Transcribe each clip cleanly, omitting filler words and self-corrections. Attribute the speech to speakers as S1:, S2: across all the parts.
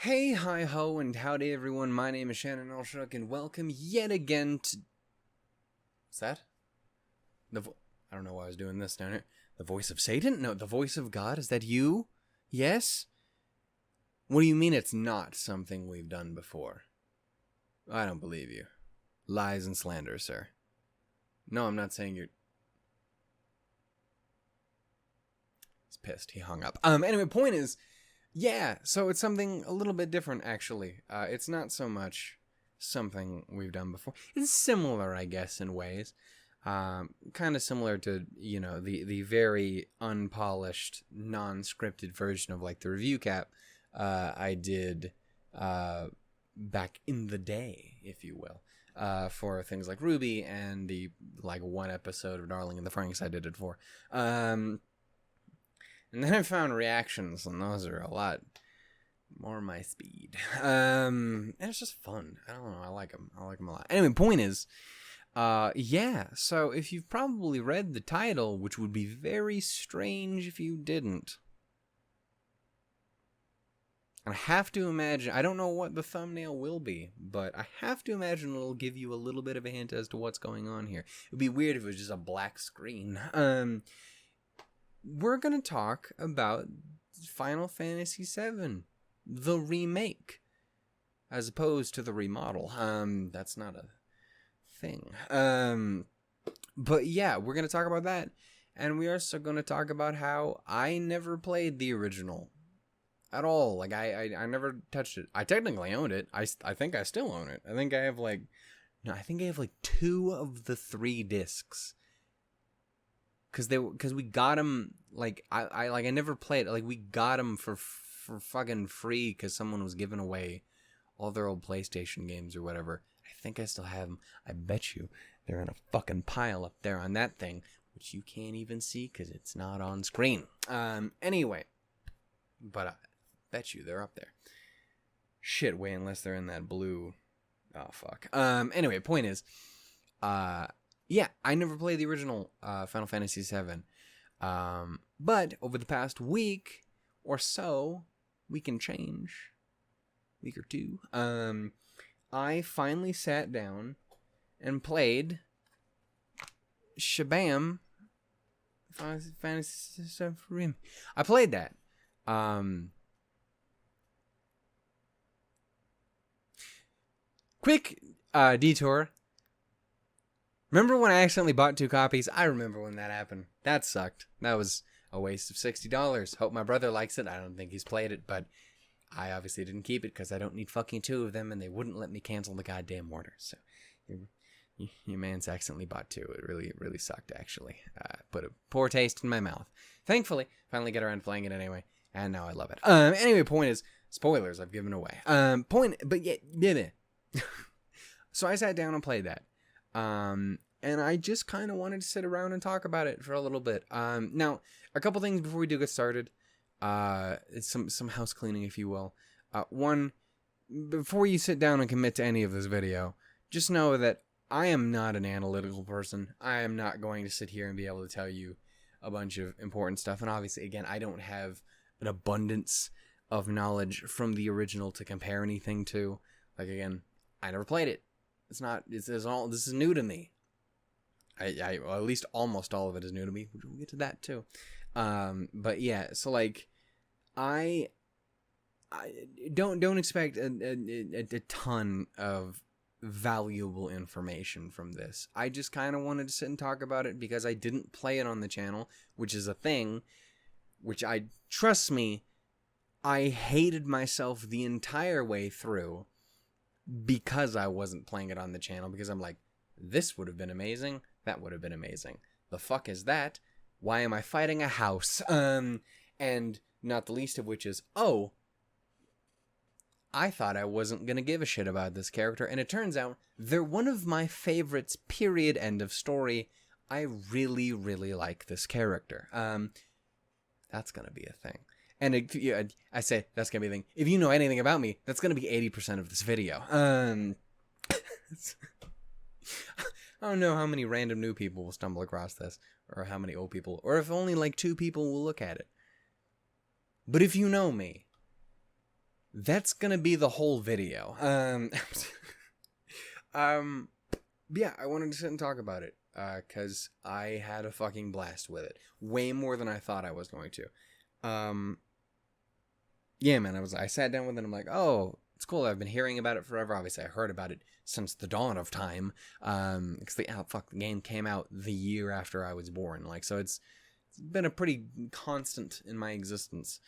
S1: Hey, hi ho, and howdy everyone, my name is Shannon Alshook, and welcome yet again to... What's that? I don't know why I was doing this down here. The voice of Satan? No, the voice of God? Is that you? Yes? What do you mean it's not something we've done before? I don't believe you. Lies and slander, sir. No, I'm not saying you're... He's pissed, he hung up. Anyway, point is... Yeah, so it's something a little bit different, actually. It's not so much something we've done before. It's similar, I guess, in ways. Kind of similar to, you know, the very unpolished, non-scripted version of, like, the review cap I did back in the day, if you will, for things like Ruby and the, like, one episode of Darling in the Franxx I did it for. And then I found reactions, and those are a lot more my speed. And it's just fun. I don't know. I like them. I like them a lot. Anyway, point is, yeah. So if you've probably read the title, which would be very strange if you didn't. I have to imagine, I don't know what the thumbnail will be, but I have to imagine it'll give you a little bit of a hint as to what's going on here. It would be weird if it was just a black screen. We're going to talk about Final Fantasy VII, the remake, as opposed to the remodel. That's not a thing. But yeah, we're going to talk about that, and we are also going to talk about how I never played the original at all. Like, I never touched it. I technically owned it. I think I still own it. I think I have, like, 2 of the 3 discs. Cause we got them, like, I never played, like, we got them for fucking free because someone was giving away all their old PlayStation games or whatever. I think I still have them. I bet you they're in a fucking pile up there on that thing, which you can't even see because it's not on screen. Anyway, but I bet you they're up there. Shit, wait, unless they're in that blue. Oh, fuck. Anyway, point is, yeah, I never played the original Final Fantasy VII. But over the past week or so, week and change, week or two, I finally sat down and played Shabam Final Fantasy VII. I played that. Quick detour. Remember when I accidentally bought 2 copies? I remember when that happened. That sucked. That was a waste of $60. Hope my brother likes it. I don't think he's played it, but I obviously didn't keep it because I don't need fucking 2 of them, and they wouldn't let me cancel the goddamn order. So, your man's accidentally bought 2. It really, really sucked, actually. Put a poor taste in my mouth. Thankfully, finally get around to playing it anyway, and now I love it. Anyway, point is, spoilers I've given away. So I sat down and played that. And I just kind of wanted to sit around and talk about it for a little bit. Now, a couple things before we do get started. It's some house cleaning, if you will. One, before you sit down and commit to any of this video, just know that I am not an analytical person. I am not going to sit here and be able to tell you a bunch of important stuff. And obviously, again, I don't have an abundance of knowledge from the original to compare anything to. Like, again, I never played it. This is new to me. Well, at least almost all of it is new to me. We'll get to that too. But yeah, so like, I don't expect a ton of valuable information from this. I just kind of wanted to sit and talk about it because I didn't play it on the channel, which is a thing, which trust me, I hated myself the entire way through because I wasn't playing it on the channel, because I'm like, this would have been amazing, that would have been amazing. The fuck is that? Why am I fighting a house? And not the least of which is, oh, I thought I wasn't going to give a shit about this character, and it turns out they're one of my favorites, period, end of story. I really, really like this character. That's going to be a thing. And I say that's going to be a thing. If you know anything about me, that's going to be 80% of this video. I don't know how many random new people will stumble across this, or how many old people, or if only like 2 people will look at it. But if you know me, that's gonna be the whole video. Yeah, I wanted to sit and talk about it, because I had a fucking blast with it. Way more than I thought I was going to. Yeah, man, I sat down with it and I'm like, oh, it's cool. I've been hearing about it forever. Obviously, I heard about it since the dawn of time. Because the game came out the year after I was born. Like, so it's been a pretty constant in my existence.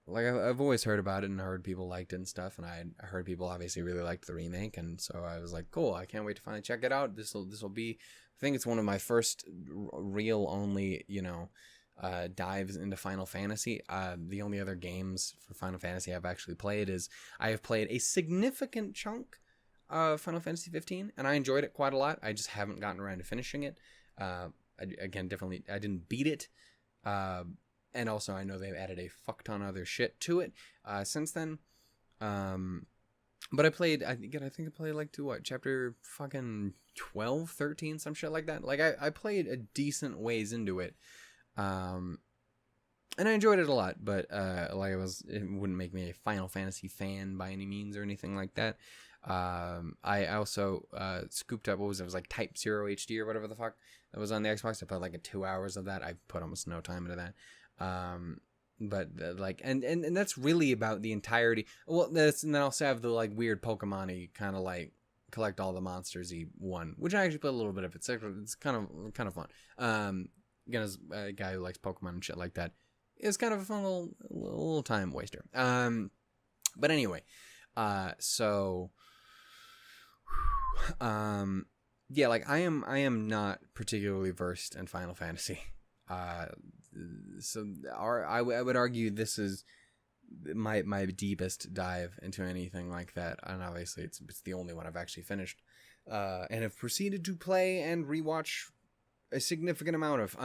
S1: Like, I've always heard about it and heard people liked it and stuff, and I heard people obviously really liked the remake, and so I was like, cool, I can't wait to finally check it out. This will be, I think it's one of my first real only, dives into Final Fantasy. The only other games for Final Fantasy I've actually played is, I have played a significant chunk of Final Fantasy 15, and I enjoyed it quite a lot. I just haven't gotten around to finishing it. I didn't beat it. And also, I know they've added a fuck ton of other shit to it since then. But I played, I think I played like to what, chapter fucking 12, 13, some shit like that. Like, I played a decent ways into it. And I enjoyed it a lot, but it wouldn't make me a Final Fantasy fan by any means or anything like that. I also scooped up, it was like Type 0 HD or whatever the fuck that was on the Xbox. I put like 2 hours of that. I put almost no time into that. But like, and that's really about the entirety. Well, and then I also have the like weird Pokemon-y kind of like collect all the monsters-y one, which I actually played a little bit of. It's kind of fun. Again, as a guy who likes Pokemon and shit like that, it's kind of a fun little time waster. But anyway, so yeah, like I am not particularly versed in Final Fantasy. So I would argue this is my deepest dive into anything like that, and obviously it's the only one I've actually finished, and have proceeded to play and rewatch a significant amount of.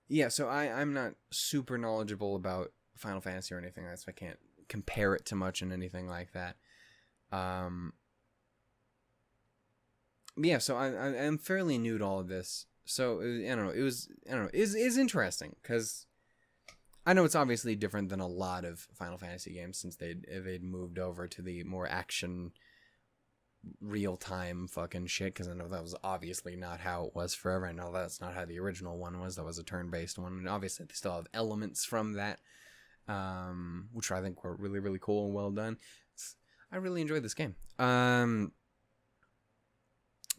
S1: Yeah, so I'm not super knowledgeable about Final Fantasy or anything like that, so I can't compare it to much and anything like that. Yeah, so I'm fairly new to all of this. So, I don't know, it's interesting, because I know it's obviously different than a lot of Final Fantasy games, since they'd moved over to the more action, real-time fucking shit, because I know that was obviously not how it was forever. I know that's not how the original one was. That was a turn-based one, and obviously they still have elements from that, which I think were really, really cool and well done. I really enjoyed this game.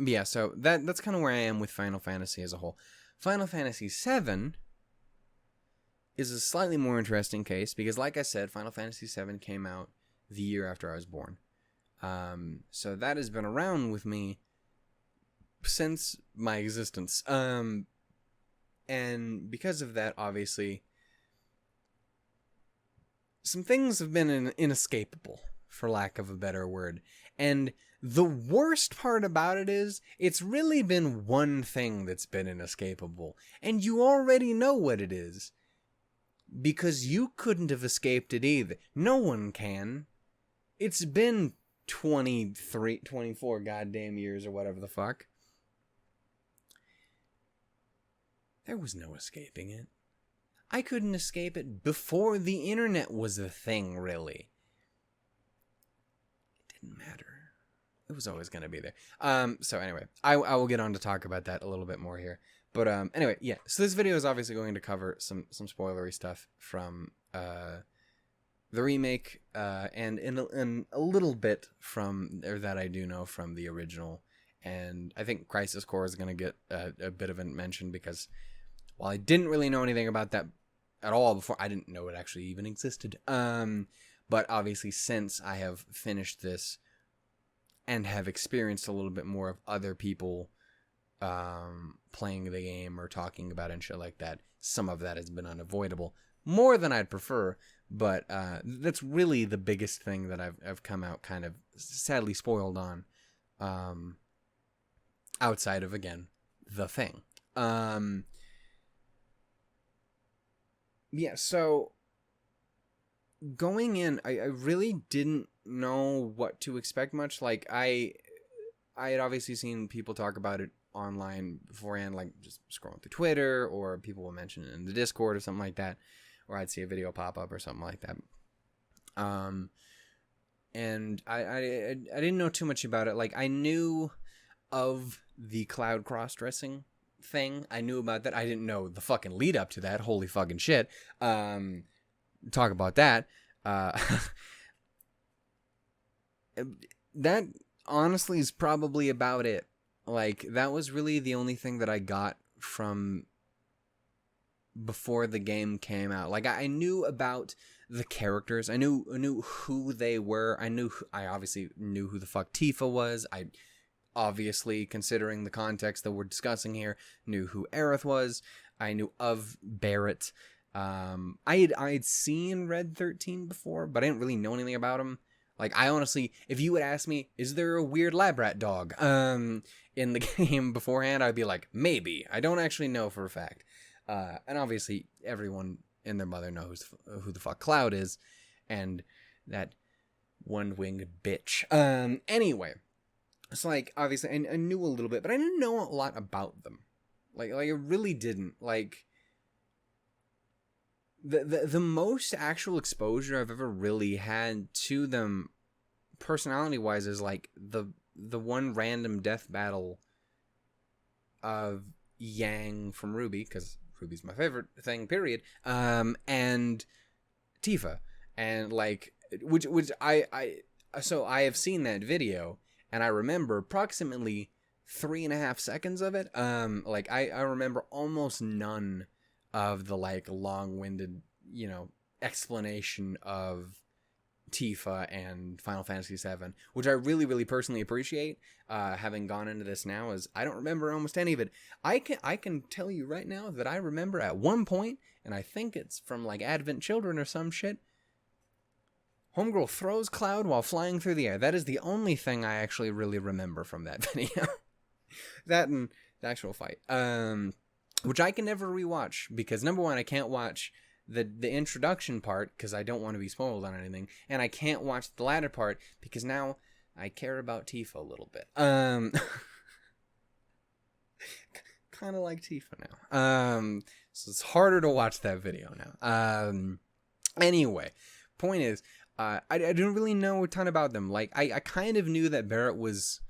S1: Yeah, so that's kind of where I am with Final Fantasy as a whole. Final Fantasy VII is a slightly more interesting case, because like I said, Final Fantasy VII came out the year after I was born. So that has been around with me since my existence. And because of that, obviously, some things have been inescapable, for lack of a better word. And the worst part about it is, it's really been one thing that's been inescapable. And you already know what it is, because you couldn't have escaped it either. No one can. It's been 24 goddamn years or whatever the fuck. There was no escaping it. I couldn't escape it before the internet was a thing, really. It didn't matter. It was always going to be there. So anyway, I will get on to talk about that a little bit more here. But anyway, yeah. So this video is obviously going to cover some spoilery stuff from the remake, and in a little bit from, or that I do know from the original. And I think Crisis Core is going to get a bit of a mention, because while I didn't really know anything about that at all before, I didn't know it actually even existed. But obviously, since I have finished this and have experienced a little bit more of other people playing the game or talking about it and shit like that, some of that has been unavoidable. More than I'd prefer, but that's really the biggest thing that I've come out kind of sadly spoiled on, outside of, again, the thing. Yeah, so going in, I really didn't know what to expect much. Like, I had obviously seen people talk about it online beforehand, like just scrolling through Twitter, or people will mention it in the Discord or something like that, or I'd see a video pop up or something like that. And I didn't know too much about it. Like, I knew of the cloud cross-dressing thing. I knew about that. I didn't know the fucking lead up to that. Holy fucking shit. Talk about that. That honestly is probably about it. Like, that was really the only thing that I got from before the game came out. Like, I knew about the characters. I knew who they were. I obviously knew who the fuck Tifa was. I obviously, considering the context that we're discussing here, knew who Aerith was. I knew of Barrett. I had seen Red 13 before, but I didn't really know anything about him. Like, I honestly, if you would ask me, is there a weird lab rat dog in the game beforehand, I'd be like, maybe. I don't actually know for a fact. And obviously, everyone and their mother knows who the fuck Cloud is, and that one-winged bitch. Anyway, it's like, obviously, I knew a little bit, but I didn't know a lot about them. Like I really didn't. Like, the most actual exposure I've ever really had to them, personality-wise, is like the one random death battle of Yang from Ruby, because Ruby's my favorite thing, period. And Tifa, and like, which so I have seen that video, and I remember approximately 3.5 seconds of it. Like, I remember almost none of the like long-winded, explanation of Tifa and Final Fantasy VII, which I really, really personally appreciate. Having gone into this now, is I don't remember almost any of it. I can tell you right now that I remember at one point, and I think it's from like Advent Children or some shit, Homegirl throws Cloud while flying through the air. That is the only thing I actually really remember from that video. That and the actual fight. Which I can never rewatch, because number one, I can't watch the introduction part because I don't want to be spoiled on anything, and I can't watch the latter part because now I care about Tifa a little bit. Kind of like Tifa now. So it's harder to watch that video now. Anyway, point is, I didn't really know a ton about them. Like, I kind of knew that Barrett was,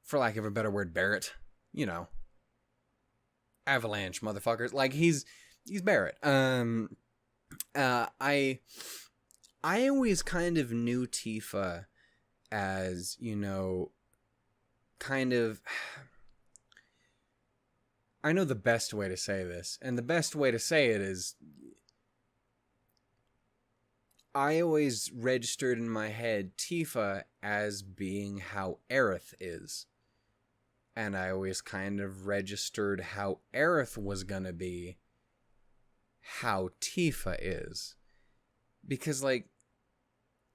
S1: for lack of a better word, Barrett. Avalanche, motherfuckers. Like, he's Barrett. I always kind of knew Tifa as, kind of, I know the best way to say this, and the best way to say it is, I always registered in my head Tifa as being how Aerith is. And I always kind of registered how Aerith was gonna be how Tifa is. Because, like,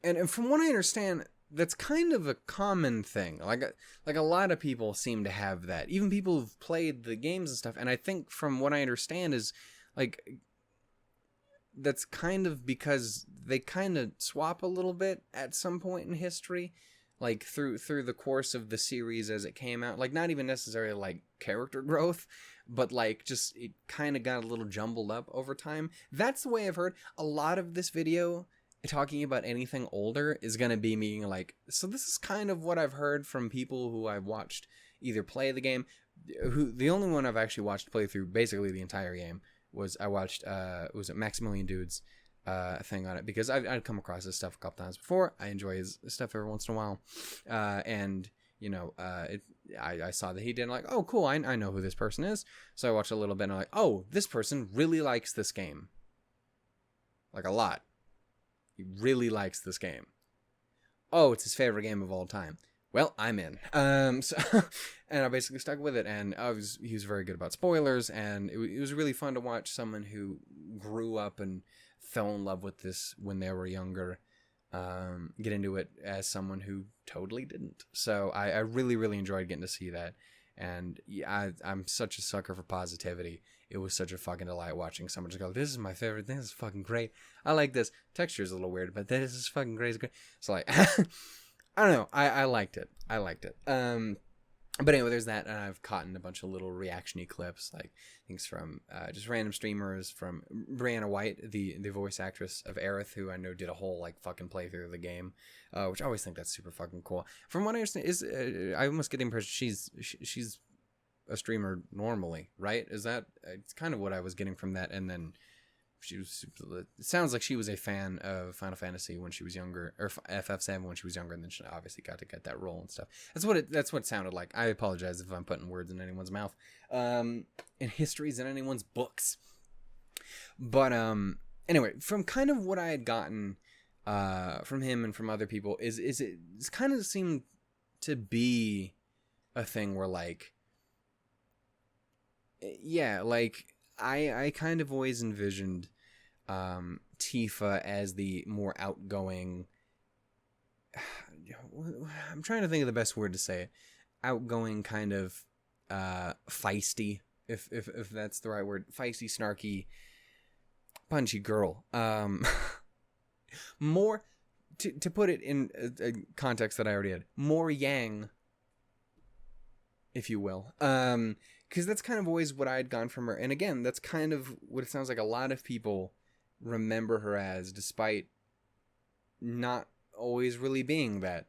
S1: and from what I understand, that's kind of a common thing. Like a lot of people seem to have that. Even people who've played the games and stuff. And I think from what I understand is, like, that's kind of because they kind of swap a little bit at some point in history. Like, through the course of the series as it came out. Like, not even necessarily, like, character growth, but, like, just it kind of got a little jumbled up over time. That's the way I've heard. A lot of this video, talking about anything older, is going to be me, like, so this is kind of what I've heard from people who I've watched either play the game. The only one I've actually watched play through basically the entire game was, I watched, was it Maximilian Dude's thing on it, because I'd come across this stuff a couple times before. I enjoy his stuff every once in a while, and I saw that he did, like, oh cool, I know who this person is, so I watched a little bit and I'm like, oh, this person really likes this game, like, a lot. He really likes this game. Oh, it's his favorite game of all time. Well, I'm in. So, and I basically stuck with it, and he was very good about spoilers, and it was really fun to watch someone who grew up and fell in love with this when they were younger, get into it as someone who totally didn't. So I really, really enjoyed getting to see that. And yeah, I'm such a sucker for positivity. It was such a fucking delight watching someone just go, this is my favorite thing. This is fucking great. I like this. Texture's a little weird, but this is fucking great. It's great. So, like, I don't know. I liked it. But anyway, there's that, and I've caught in a bunch of little reaction-y clips, like things from just random streamers, from Brianna White, the voice actress of Aerith, who I know did a whole like fucking playthrough of the game, which I always think that's super fucking cool. From what I understand, I almost get the impression she's a streamer normally, right? Is that it's kind of what I was getting from that, and then it sounds like she was a fan of Final Fantasy when she was younger, or FF7 when she was younger, and then she obviously got to get that role and stuff. That's what it sounded like. I apologize if I'm putting words in anyone's mouth, and histories in anyone's books. But anyway, from kind of what I had gotten from him and from other people, it's kind of seemed to be a thing where like, yeah, like. I kind of always envisioned Tifa as the more outgoing. I'm trying to think of the best word to say it. Outgoing, kind of feisty, if that's the right word. Feisty, snarky, punchy girl. More to put it in a context that I already had. More yang, if you will. Because that's kind of always what I had gone from her. And again, that's kind of what it sounds like a lot of people remember her as, despite not always really being that.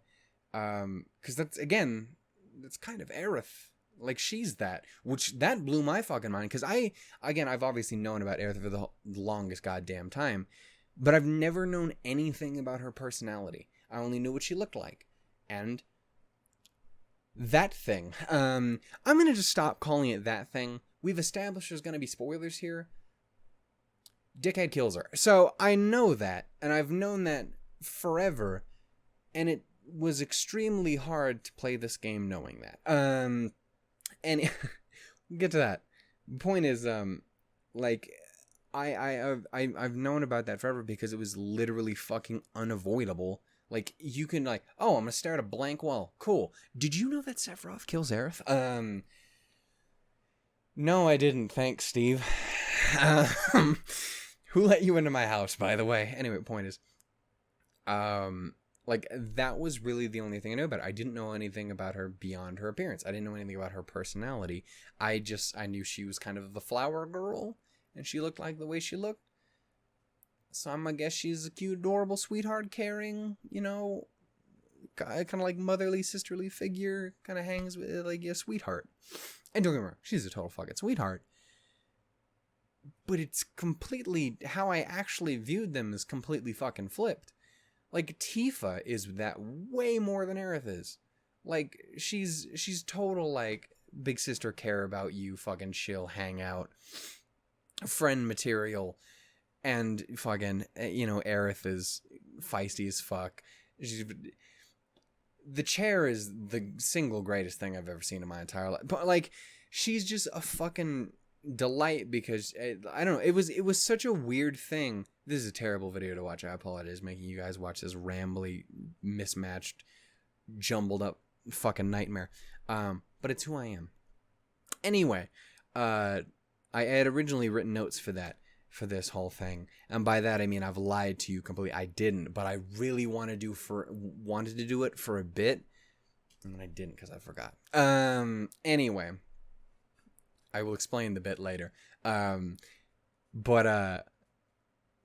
S1: Because that's kind of Aerith. Like, she's that. Which, that blew my fucking mind. Because I've obviously known about Aerith for the longest goddamn time. But I've never known anything about her personality. I only knew what she looked like. And that thing. I'm going to just stop calling it that thing. We've established there's going to be spoilers here. Dickhead kills her. So I know that, and I've known that forever, and it was extremely hard to play this game knowing that. And we'll get to that. The point is, like, I've known about that forever because it was literally fucking unavoidable. Like, you can, like, oh, I'm gonna stare at a blank wall. Cool. Did you know that Sephiroth kills Aerith? No, I didn't. Thanks, Steve. Who let you into my house, by the way? Anyway, point is, like, that was really the only thing I knew about her. I didn't know anything about her beyond her appearance. I didn't know anything about her personality. I knew she was kind of the flower girl, and she looked like the way she looked. So I'm gonna guess she's a cute, adorable, sweetheart, caring, you know, kind of like motherly, sisterly figure, kind of hangs with, like, a sweetheart. And don't get me wrong, she's a total fucking sweetheart. But it's completely, how I actually viewed them is completely fucking flipped. Like, Tifa is that way more than Aerith is. Like, she's total, like, big sister care about you, fucking chill, hang out, friend material. And fucking, you know, Aerith is feisty as fuck. The chair is the single greatest thing I've ever seen in my entire life. But, like, she's just a fucking delight because, I don't know, it was such a weird thing. This is a terrible video to watch. I apologize making you guys watch this rambly, mismatched, jumbled up fucking nightmare. But it's who I am. Anyway, I had originally written notes for this whole thing, and by that I mean I've lied to you completely. I didn't, but I really wanted to do it for a bit, and I didn't because I forgot. Anyway, I will explain the bit later. But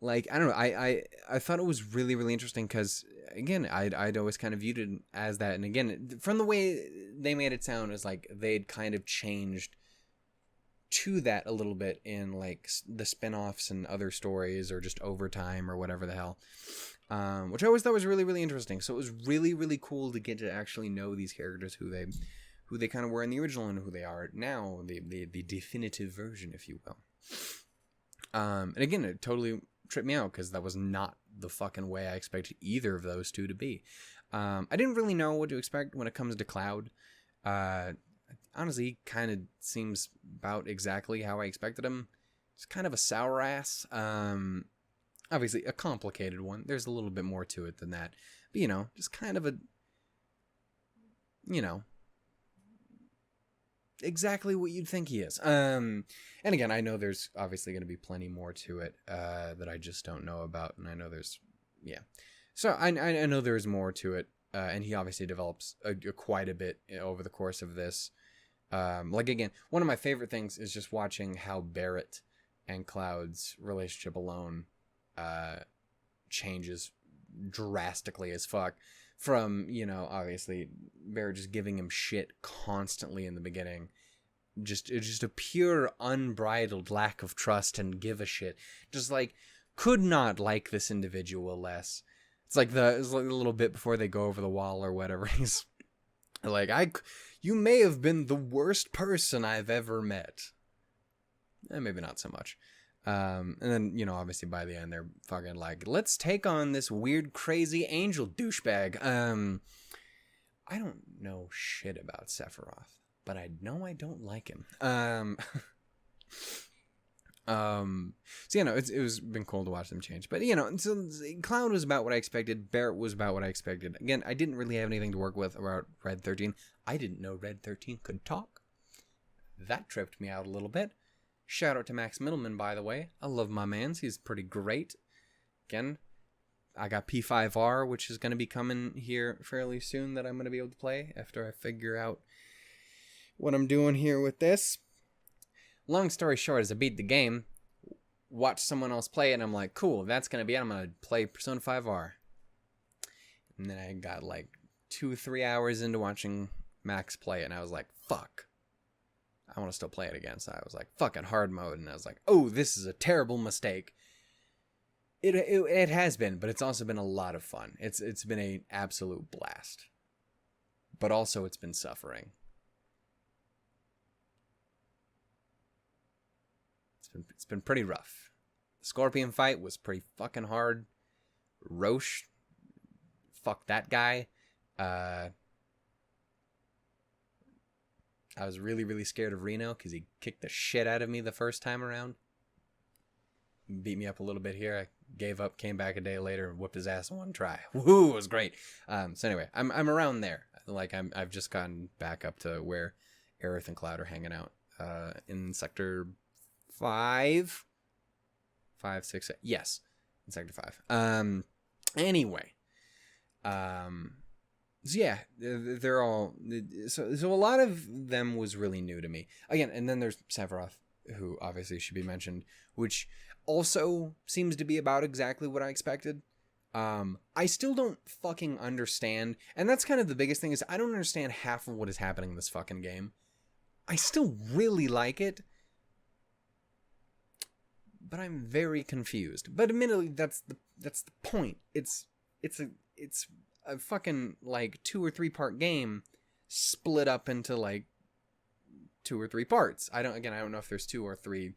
S1: like, I don't know, I thought it was really, really interesting because, again, I'd always kind of viewed it as that, and again, from the way they made it sound, is like they'd kind of changed to that a little bit in, like, the spin-offs and other stories, or just overtime or whatever the hell, which I always thought was really, really interesting. So it was really, really cool to get to actually know these characters, who they kind of were in the original and who they are now, the definitive version, if you will. And again, it totally tripped me out because that was not the fucking way I expected either of those two to be. I didn't really know what to expect when it comes to Cloud. Honestly, he kind of seems about exactly how I expected him. He's kind of a sour ass. Obviously, a complicated one. There's a little bit more to it than that. But, you know, just kind of a, you know, exactly what you'd think he is. And again, I know there's obviously going to be plenty more to it that I just don't know about. And I know there's, yeah. So I know there's more to it. And he obviously develops quite a bit over the course of this. Like, again, one of my favorite things is just watching how Barrett and Cloud's relationship alone changes drastically as fuck. From, obviously, Barrett just giving him shit constantly in the beginning. Just a pure, unbridled lack of trust and give a shit. Just, like, could not like this individual less. It's like the little bit before they go over the wall or whatever. He's like, you may have been the worst person I've ever met. Maybe not so much. And then, obviously by the end, they're fucking like, let's take on this weird, crazy angel douchebag. I don't know shit about Sephiroth, but I know I don't like him. So, it was been cool to watch them change. But, so Cloud was about what I expected. Barrett was about what I expected. Again, I didn't really have anything to work with about Red 13. I didn't know Red 13 could talk. That tripped me out a little bit. Shout out to Max Middleman, by the way. I love my mans. He's pretty great. Again, I got P5R, which is going to be coming here fairly soon that I'm going to be able to play after I figure out what I'm doing here with this. Long story short, as I beat the game, watched someone else play it, and I'm like, cool, that's going to be it. I'm going to play Persona 5R. And then I got like 2-3 hours into watching Max play it, and I was like, fuck. I want to still play it again. So I was like, fucking hard mode. And I was like, oh, this is a terrible mistake. It has been, but it's also been a lot of fun. It's been an absolute blast. But also it's been suffering. It's been pretty rough. The Scorpion fight was pretty fucking hard. Roche, fuck that guy. I was really, really scared of Reno because he kicked the shit out of me the first time around. Beat me up a little bit here. I gave up, came back a day later, and whooped his ass in one try. Woohoo, it was great. So anyway, I'm around there. Like, I've just gotten back up to where Aerith and Cloud are hanging out. In Sector 5? 5, 6, 8. Yes, in Sector 5. Anyway. So yeah, they're all... So a lot of them was really new to me. Again, and then there's Sephiroth, who obviously should be mentioned, which also seems to be about exactly what I expected. I still don't fucking understand, and that's kind of the biggest thing, is I don't understand half of what is happening in this fucking game. I still really like it, but I'm very confused. But admittedly, that's the point. It's a fucking, like, 2 or 3 part game split up into, like, 2 or 3 parts. I don't know if there's 2 or 3,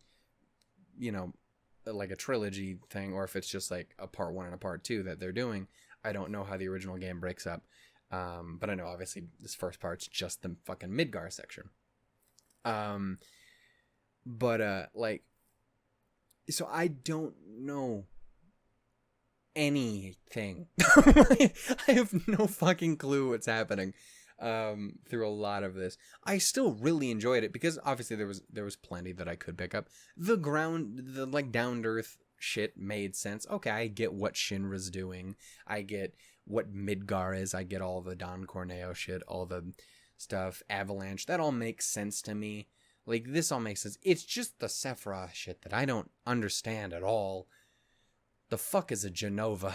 S1: like a trilogy thing, or if it's just, like, a part 1 and a part 2 that they're doing. I don't know how the original game breaks up. But I know, obviously, this first part's just the fucking Midgar section. Like, so I don't know anything. I have no fucking clue what's happening through a lot of this. I still really enjoyed it because obviously there was plenty that I could pick up. The like down to earth shit made sense. Okay, I get what Shinra's doing. I get what Midgar is. I get all the Don Corneo shit, all the stuff, Avalanche. That all makes sense to me. Like, this all makes sense. It's just the Sephiroth shit that I don't understand at all. The fuck is a Genova?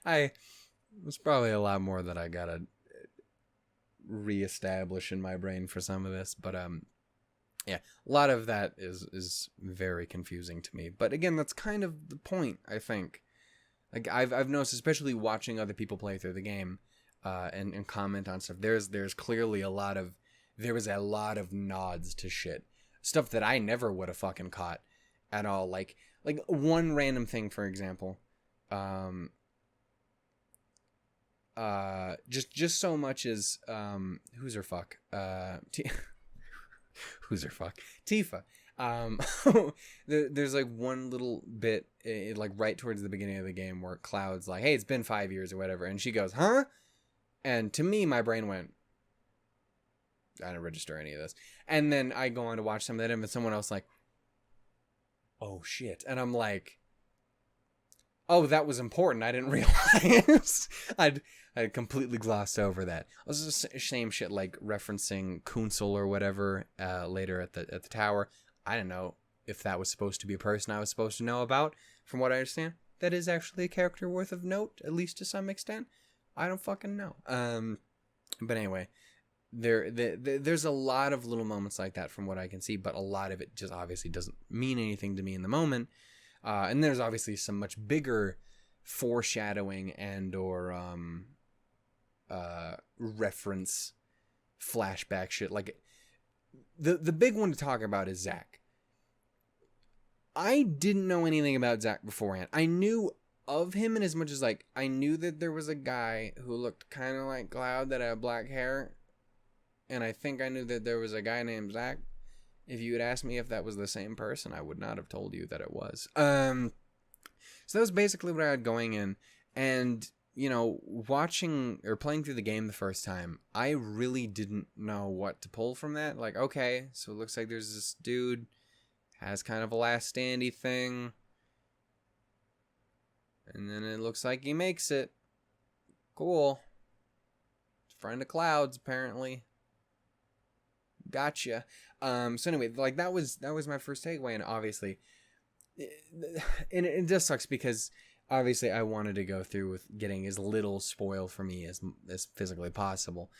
S1: There's probably a lot more that I gotta reestablish in my brain for some of this, but yeah, a lot of that is very confusing to me. But again, that's kind of the point, I think. Like, I've noticed, especially watching other people play through the game, and comment on stuff. There's clearly there was a lot of nods to shit, stuff that I never would have fucking caught at all. Like one random thing, for example, just so much as who's her fuck who's her fuck Tifa. There's like one little bit, like right towards the beginning of the game, where Cloud's like, hey, it's been 5 years or whatever, and she goes, huh? And to me, my brain went, I didn't register any of this. And then I go on to watch some of that, and someone else like, oh shit. And I'm like, Oh, that was important. I didn't realize. I completely glossed over that. It was the same shit like referencing Kunsel or whatever later at the tower. I didn't know if that was supposed to be a person I was supposed to know about. From what I understand, that is actually a character worth of note, at least to some extent. I don't fucking know. But anyway, there's a lot of little moments like that from what I can see, but a lot of it just obviously doesn't mean anything to me in the moment. And there's obviously some much bigger foreshadowing and or reference flashback shit. Like the big one to talk about is Zack. I didn't know anything about Zack beforehand. I knew of him in as much as like I knew that there was a guy who looked kind of like Cloud that had black hair, and I think I knew that there was a guy named Zack. If you had asked me if that was the same person, I would not have told you that it was. So that was basically what I had going in. And, you know, watching or playing through the game the first time, I really didn't know what to pull from that. Like, okay, so it looks like there's this dude, has kind of a last standy thing. And then it looks like he makes it. Cool. Friend of Cloud's, apparently. Gotcha. So anyway, like that was my first takeaway, and obviously, it just sucks because obviously I wanted to go through with getting as little spoil for me as physically possible.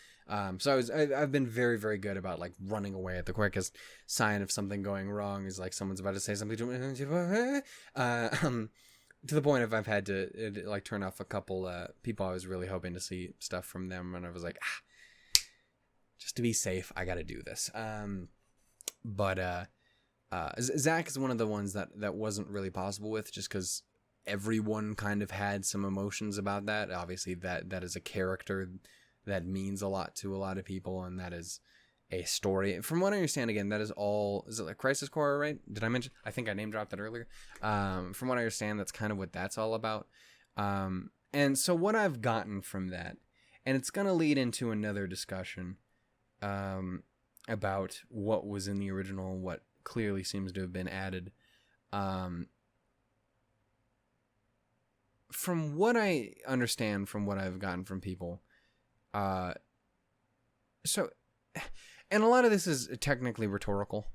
S1: So I've been very, very good about like running away at the quickest sign of something going wrong is like someone's about to say something to me. To the point of I've had to like turn off a couple people I was really hoping to see stuff from them, and I was like, just to be safe, I got to do this. But Zack is one of the ones that wasn't really possible with, just because everyone kind of had some emotions about that. Obviously, that is a character that means a lot to a lot of people, and that is a story. From what I understand, again, that is all... Is it like Crisis Core, right? Did I mention? I think I name dropped that earlier. From what I understand, that's kind of what that's all about. And so what I've gotten from that, and it's going to lead into another discussion about what was in the original, what clearly seems to have been added. From what I understand, from what I've gotten from people, so, and a lot of this is technically rhetorical.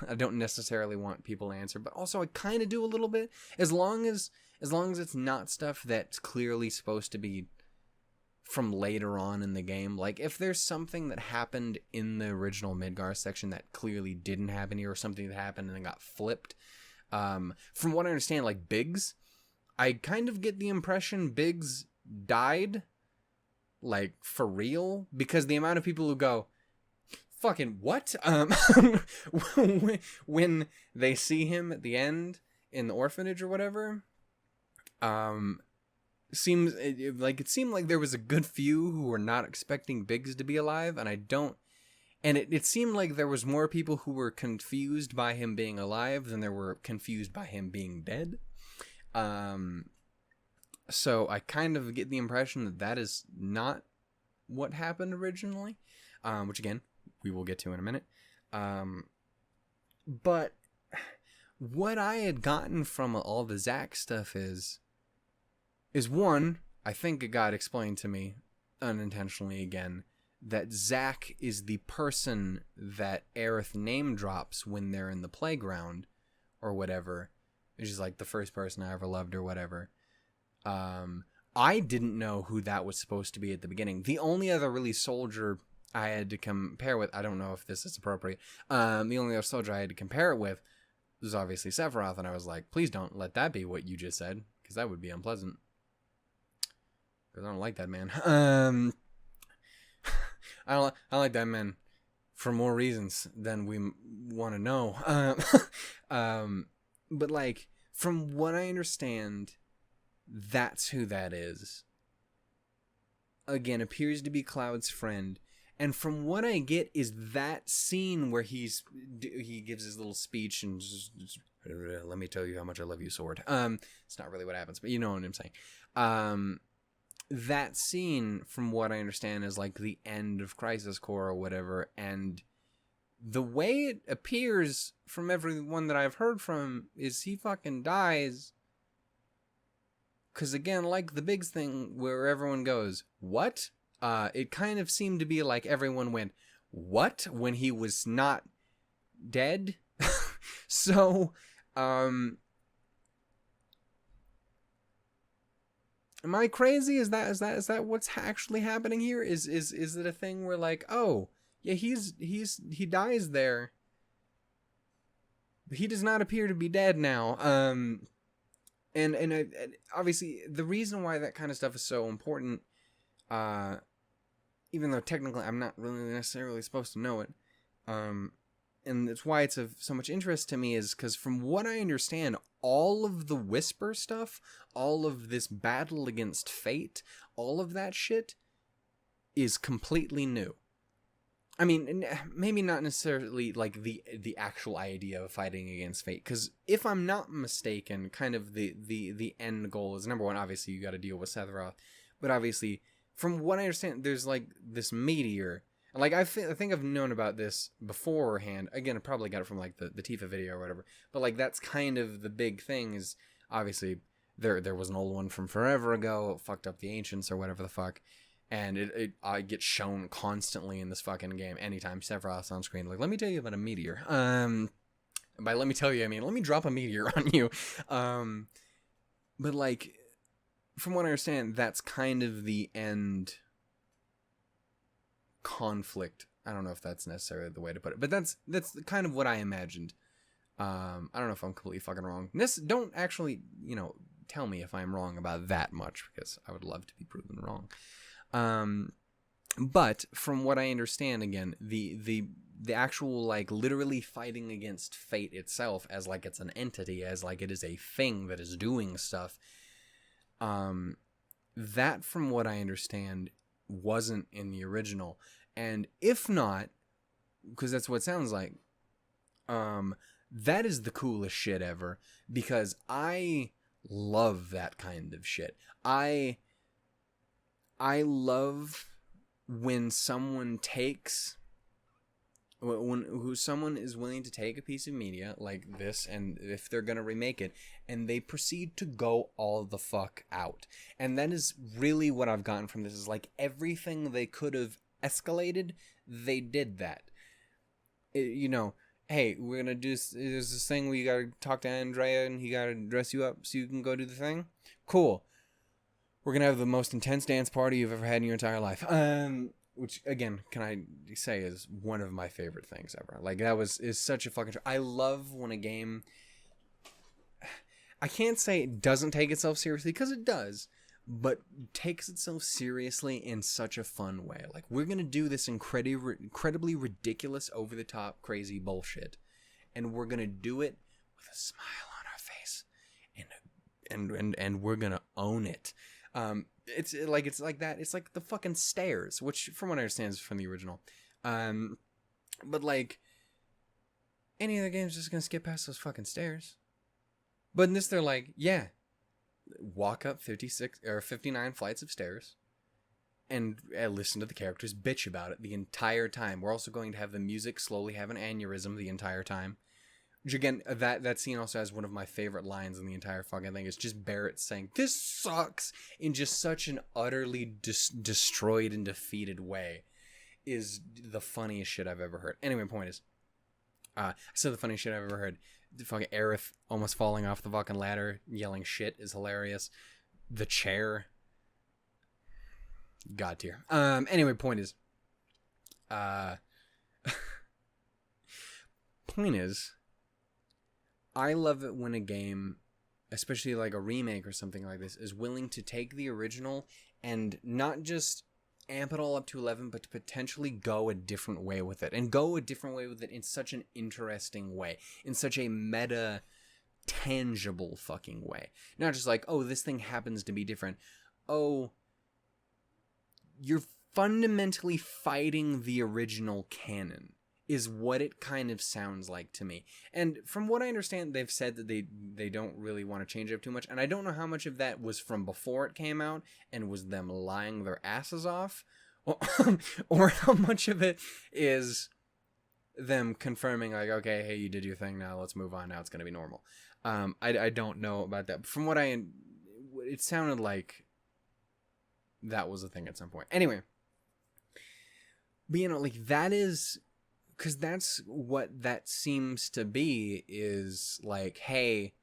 S1: I don't necessarily want people to answer, but also I kind of do a little bit, as long as it's not stuff that's clearly supposed to be from later on in the game. Like, if there's something that happened in the original Midgar section that clearly didn't happen here, or something that happened and then got flipped, from what I understand, like Biggs, I kind of get the impression Biggs died, like, for real, because the amount of people who go, fucking what? When they see him at the end in the orphanage or whatever, it seemed like there was a good few who were not expecting Biggs to be alive, and it seemed like there was more people who were confused by him being alive than there were confused by him being dead. So I kind of get the impression that is not what happened originally, which again, we will get to in a minute. But what I had gotten from all the Zack stuff is one, I think it got explained to me unintentionally again, that Zack is the person that Aerith name drops when they're in the playground or whatever. She's like the first person I ever loved or whatever. I didn't know who that was supposed to be at the beginning. The only other really soldier I had to compare with, I don't know if this is appropriate, the only other soldier I had to compare it with was obviously Sephiroth, and I was like, please don't let that be what you just said, because that would be unpleasant. Because I don't like that man. I don't like that man for more reasons than we want to know. But like, from what I understand, that's who that is. Again, appears to be Cloud's friend. And from what I get is that scene where he gives his little speech and just, let me tell you how much I love you, sword. It's not really what happens, but you know what I'm saying. That scene, from what I understand, is like the end of Crisis Core or whatever, and the way it appears from everyone that I've heard from is he fucking dies Because again, like the big thing where everyone goes, what? It kind of seemed to be like everyone went, what? When he was not dead? So, am I crazy? Is that what's actually happening here? Is it a thing where like, oh, yeah, he dies there. He does not appear to be dead now. And obviously the reason why that kind of stuff is so important, even though technically I'm not really necessarily supposed to know it, and it's why it's of so much interest to me, is because from what I understand, all of the Whisper stuff, all of this battle against fate, all of that shit is completely new. I mean, maybe not necessarily like the actual idea of fighting against fate, because if I'm not mistaken, kind of the end goal is, number one, obviously you got to deal with Sephiroth, but obviously, from what I understand, there's like this meteor. Like, I think I've known about this beforehand. Again, I probably got it from, like, the Tifa video or whatever. But, like, that's kind of the big thing is, obviously, there was an old one from forever ago. It fucked up the ancients or whatever the fuck. And it gets shown constantly in this fucking game. Anytime Sephiroth's on screen. Like, let me tell you about a meteor. By let me tell you, I mean, let me drop a meteor on you. But, like, from what I understand, that's kind of the end conflict. I don't know if that's necessarily the way to put it, but that's kind of what I imagined. I don't know if I'm completely fucking wrong. Don't actually, tell me if I'm wrong about that much, because I would love to be proven wrong. But from what I understand, again, the actual, like, literally fighting against fate itself as like it's an entity, as like it is a thing that is doing stuff, that, from what I understand, wasn't in the original. And if not, because that's what it sounds like, that is the coolest shit ever, because I love that kind of shit. I love when someone someone is willing to take a piece of media like this, and if they're gonna remake it, and they proceed to go all the fuck out. And that is really what I've gotten from this, is like everything they could have escalated, they did that. Hey, we're gonna do there's this thing where you gotta talk to Andrea and he gotta dress you up so you can go do the thing. Cool. We're gonna have the most intense dance party you've ever had in your entire life. Which, again, can I say is one of my favorite things ever. Like, is such a fucking... I love when a game... I can't say it doesn't take itself seriously, because it does, but takes itself seriously in such a fun way. Like, we're gonna do this incredibly ridiculous, over-the-top, crazy bullshit, and we're gonna do it with a smile on our face, and we're gonna own it. It's like that. It's like the fucking stairs, which, from what I understand, is from the original. But like any other game's just gonna skip past those fucking stairs. But in this, they're like, yeah, walk up 56 or 59 flights of stairs, and listen to the characters bitch about it the entire time. We're also going to have the music slowly have an aneurysm the entire time. Which, again, that scene also has one of my favorite lines in the entire fucking thing. It's just Barrett saying, "This sucks," in just such an utterly destroyed and defeated way. Is the funniest shit I've ever heard. Anyway, point is, I said the funniest shit I've ever heard. The fucking Aerith almost falling off the fucking ladder, yelling shit, is hilarious. The chair, God tier. Anyway, point is, I love it when a game, especially like a remake or something like this, is willing to take the original and not just amp it all up to 11, but to potentially go a different way with it. And go a different way with it in such an interesting way. In such a meta, tangible fucking way. Not just like, oh, this thing happens to be different. Oh, you're fundamentally fighting the original canon, is what it kind of sounds like to me. And from what I understand, they've said that they don't really want to change it up too much. And I don't know how much of that was from before it came out and was them lying their asses off, or how much of it is them confirming, like, okay, hey, you did your thing, now let's move on, now it's going to be normal. I don't know about that. But from what it sounded like that was a thing at some point. Anyway, but like that is, because that's what that seems to be, is like, hey,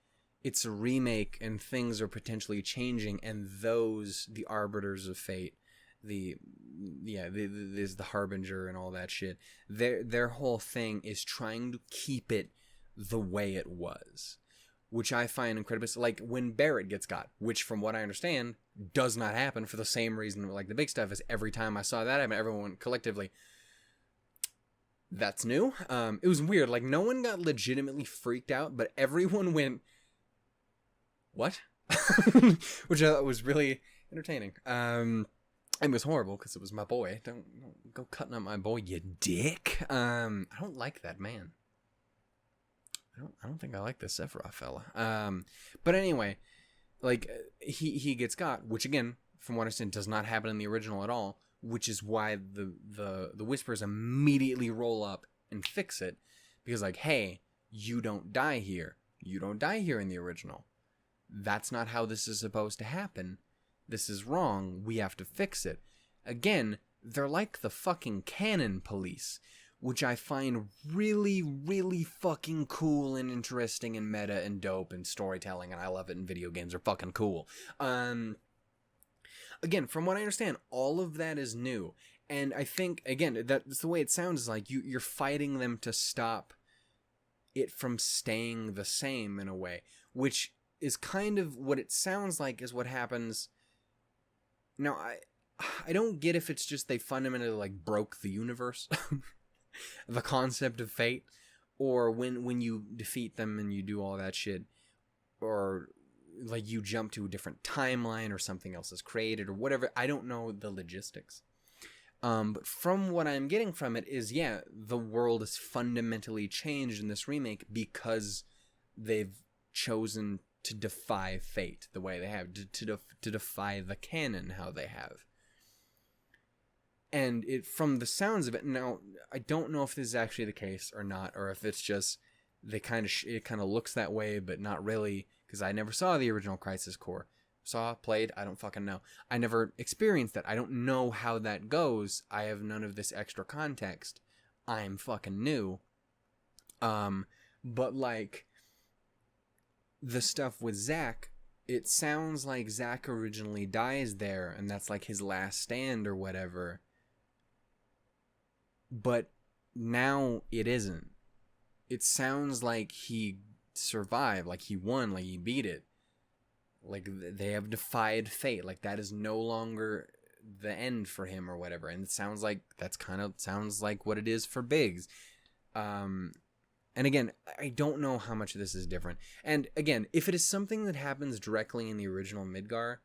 S1: it's a remake and things are potentially changing, and those, the arbiters of fate, the harbinger and all that shit, their whole thing is trying to keep it the way it was, which I find incredible. Like when Barrett gets got, which from what I understand does not happen for the same reason like the big stuff is. Every time I saw that happen, everyone went collectively, that's new. It was weird. Like no one got legitimately freaked out, but everyone went, what? Which I thought was really entertaining. It was horrible because it was my boy. Don't go cutting up my boy, you dick. I don't like that man. I don't think I like this Sephiroth fella. But anyway, like he gets got, which again, from what I understand, does not happen in the original at all. Which is why the Whispers immediately roll up and fix it, because like, hey, you don't die here. You don't die here in the original. That's not how this is supposed to happen. This is wrong. We have to fix it. Again, they're like the fucking canon police, which I find really, really fucking cool and interesting and meta and dope and storytelling, and I love it, and video games are fucking cool. Again, from what I understand, all of that is new. And I think, again, that's the way it sounds, is like you're fighting them to stop it from staying the same in a way, which is kind of what it sounds like is what happens. Now, I don't get if it's just they fundamentally like broke the universe, the concept of fate, or when you defeat them and you do all that shit, or like you jump to a different timeline or something else is created or whatever. I don't know the logistics. But from what I'm getting from it is, yeah, the world is fundamentally changed in this remake because they've chosen to defy fate the way they have, to defy the canon how they have. And it, from the sounds of it, now, I don't know if this is actually the case or not, or if it's just it kind of looks that way, but not really, because I never saw the original Crisis Core. Played, I don't fucking know. I never experienced that. I don't know how that goes. I have none of this extra context. I'm fucking new. But like the stuff with Zack, it sounds like Zack originally dies there, and that's like his last stand or whatever. But now it isn't. It sounds like he survived, like he won, like he beat it. Like they have defied fate. Like that is no longer the end for him or whatever. And it sounds like sounds like what it is for Biggs. And again, I don't know how much of this is different. And again, if it is something that happens directly in the original Midgar,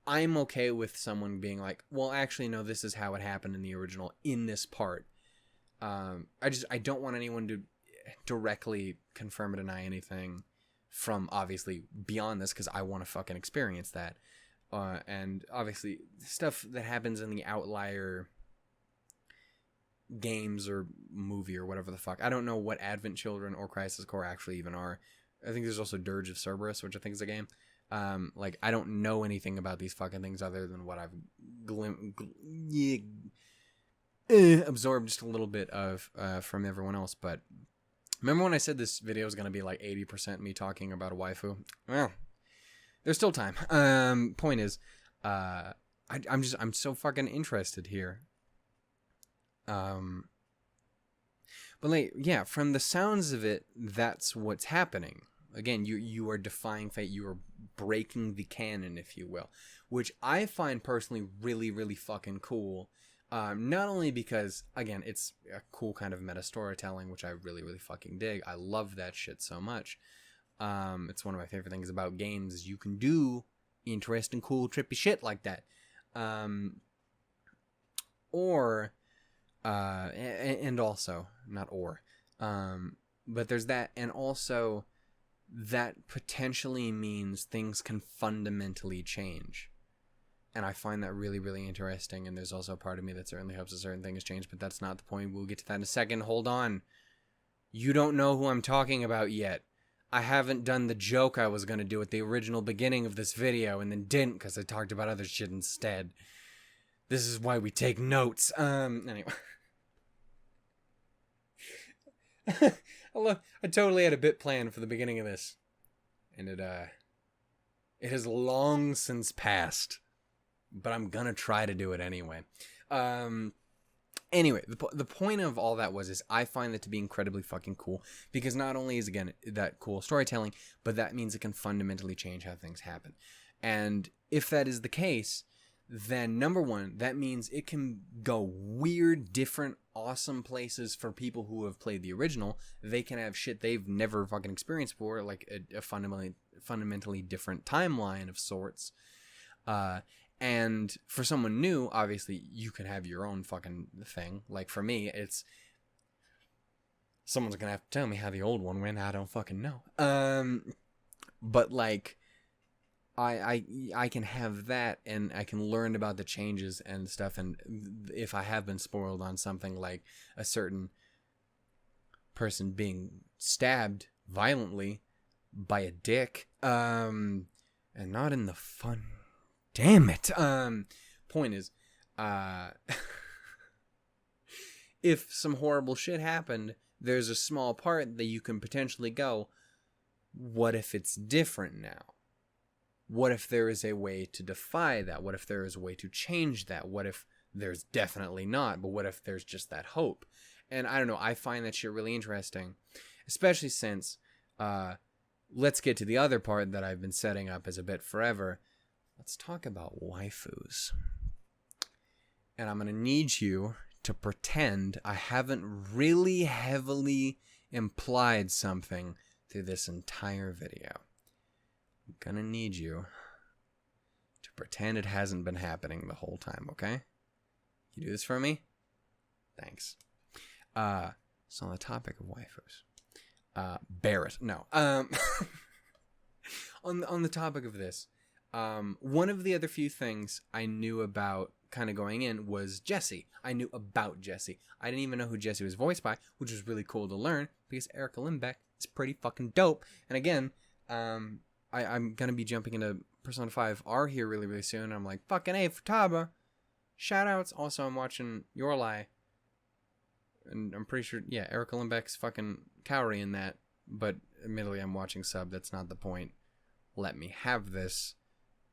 S1: I'm okay with someone being like, well, actually, no, this is how it happened in the original in this part. I don't want anyone to directly confirm or deny anything from obviously beyond this, because I want to fucking experience that. And obviously stuff that happens in the outlier games or movie or whatever the fuck. I don't know what Advent Children or Crisis Core actually even are. I think there's also Dirge of Cerberus, which I think is a game. Like I don't know anything about these fucking things other than what I've absorbed just a little bit of from everyone else. But remember when I said this video is going to be like 80% me talking about a waifu? Well, there's still time. Point is, I'm so fucking interested here. But like, yeah, from the sounds of it, that's what's happening. Again, you are defying fate. You are breaking the canon, if you will, which I find personally really, really fucking cool. Not only because, again, it's a cool kind of meta storytelling, which I really, really fucking dig. I love that shit so much. It's one of my favorite things about games is you can do interesting, cool, trippy shit like that. And also, not or, but there's that, and also that potentially means things can fundamentally change. And I find that really, really interesting. And there's also a part of me that certainly hopes that certain things change, but that's not the point. We'll get to that in a second. Hold on. You don't know who I'm talking about yet. I haven't done the joke I was going to do at the original beginning of this video and then didn't because I talked about other shit instead. This is why we take notes. Anyway. I totally had a bit planned for the beginning of this. And it has long since passed. But I'm gonna try to do it anyway. Anyway, the point of all that is I find that to be incredibly fucking cool. Because not only is, again, that cool storytelling, but that means it can fundamentally change how things happen. And if that is the case, then number one, that means it can go weird, different, awesome places for people who have played the original. They can have shit they've never fucking experienced before, like a fundamentally different timeline of sorts. And for someone new, obviously, you can have your own fucking thing. Like, for me, it's... Someone's gonna have to tell me how the old one went. I don't fucking know. But, like... I can have that, and I can learn about the changes and stuff, and if I have been spoiled on something like a certain person being stabbed violently by a dick, and not in the fun... Damn it! Point is, if some horrible shit happened, there's a small part that you can potentially go, what if it's different now? What if there is a way to defy that? What if there is a way to change that? What if there's definitely not, but what if there's just that hope? And I don't know, I find that shit really interesting, especially since, let's get to the other part that I've been setting up as a bit forever. Let's talk about waifus. And I'm going to need you to pretend I haven't really heavily implied something through this entire video. I'm gonna need you to pretend it hasn't been happening the whole time, okay? You do this for me? Thanks. So on the topic of waifus. Barrett. No. On the topic of this, one of the other few things I knew about kind of going in was Jessie. I knew about Jessie. I didn't even know who Jessie was voiced by, which was really cool to learn because Erica Lindbeck is pretty fucking dope. And again, I'm going to be jumping into Persona 5R here really, really soon. And I'm like, fucking A, Futaba. Shoutouts. Also, I'm watching Your Lie. And I'm pretty sure, yeah, Erica Lindbeck's fucking Kaori in that. But admittedly, I'm watching sub. That's not the point. Let me have this.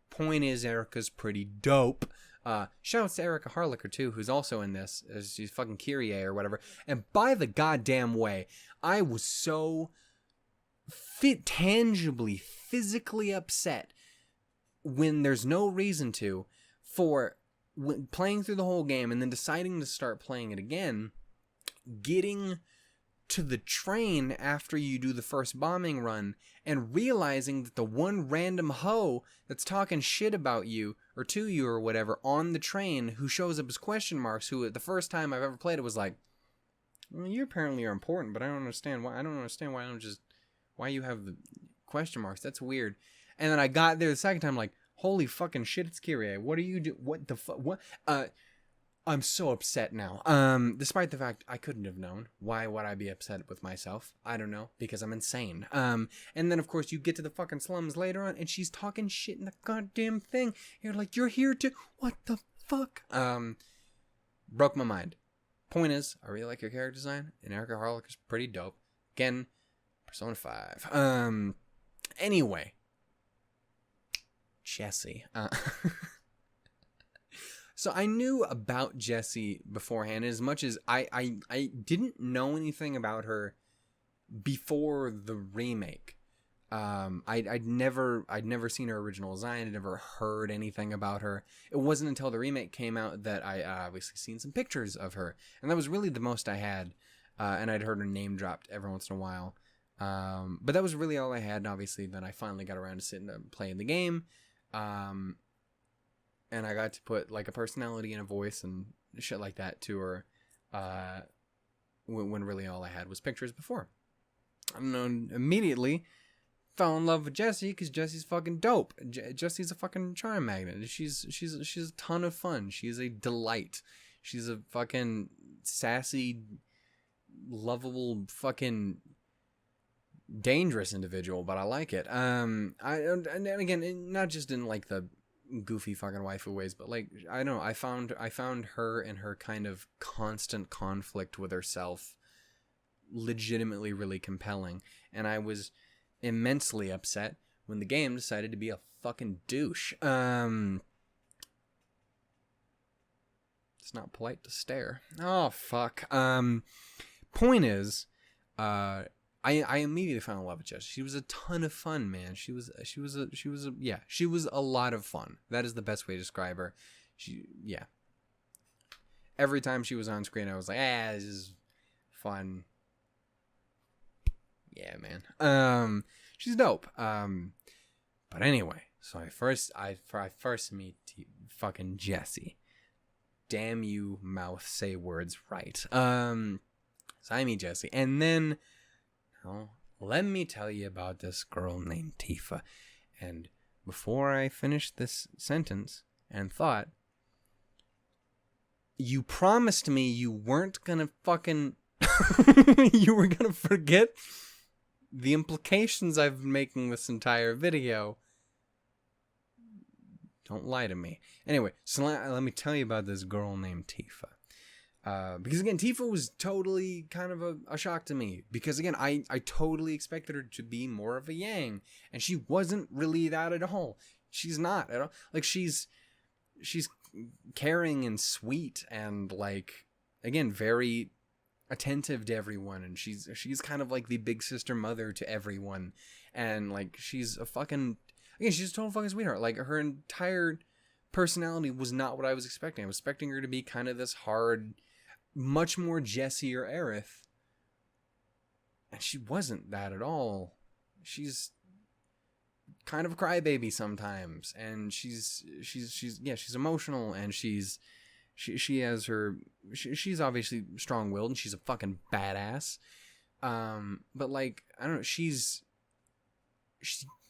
S1: Point is, Erica's pretty dope. Shoutouts to Erica Harlicker, too, who's also in this. She's fucking Kyrie or whatever. And by the goddamn way, I was so... tangibly, physically upset when there's no reason to for playing through the whole game and then deciding to start playing it again, getting to the train after you do the first bombing run and realizing that the one random hoe that's talking shit about you or to you or whatever on the train who shows up as question marks, who the first time I've ever played it was like, well, you apparently are important, but I don't understand why why you have the question marks. That's weird. And then I got there the second time, like, holy fucking shit, it's Kyrie. What are you do? What the fuck? What? I'm so upset now. Despite the fact I couldn't have known. Why would I be upset with myself? I don't know, because I'm insane. And then of course you get to the fucking slums later on, and she's talking shit in the goddamn thing. You're like, you're here to what the fuck? Broke my mind. Point is, I really like your character design, and Erica Harlick is pretty dope. Again, Persona 5. Anyway. Jessie. So I knew about Jessie beforehand, as much as I didn't know anything about her before the remake. I'd never seen her original design. I'd never heard anything about her. It wasn't until the remake came out that I obviously seen some pictures of her, and that was really the most I had. And I'd heard her name dropped every once in a while. But that was really all I had, and obviously then I finally got around to sitting and playing the game. And I got to put like a personality and a voice and shit like that to her, when really all I had was pictures before. I don't know, immediately fell in love with Jessie because Jessie's fucking dope. Jessie's a fucking charm magnet. She's a ton of fun. She's a delight. She's a fucking sassy, lovable fucking dangerous individual, but I like it. And again, not just in like the goofy fucking waifu ways, but like, I don't know, I found her and her kind of constant conflict with herself legitimately really compelling, and I was immensely upset when the game decided to be a fucking douche. It's not polite to stare. Oh fuck. Point is, I immediately fell in love with Jess. She was a ton of fun, man. She was a lot of fun. That is the best way to describe her. Every time she was on screen, I was like, this is fun. Yeah, man. She's dope. But anyway, so I first meet fucking Jessie. Damn you, mouth, say words right. So I meet Jessie, and then, let me tell you about this girl named Tifa. And before I finished this sentence and thought, you promised me you weren't gonna fucking, you were gonna forget the implications I've been making this entire video. Don't lie to me. Anyway, so let me tell you about this girl named Tifa. Because again, Tifa was totally kind of a shock to me. Because again, I totally expected her to be more of a Yang. And she wasn't really that at all. She's not at all. Like, she's caring and sweet and, like, again, very attentive to everyone. And she's kind of like the big sister mother to everyone. And, like, she's a fucking... Again, she's a total fucking sweetheart. Like, her entire personality was not what I was expecting. I was expecting her to be kind of this hard, much more Jessie or Aerith. And she wasn't that at all. She's kind of a crybaby sometimes. And she's emotional, and she has her... She's obviously strong-willed, and she's a fucking badass. But, like, I don't know, she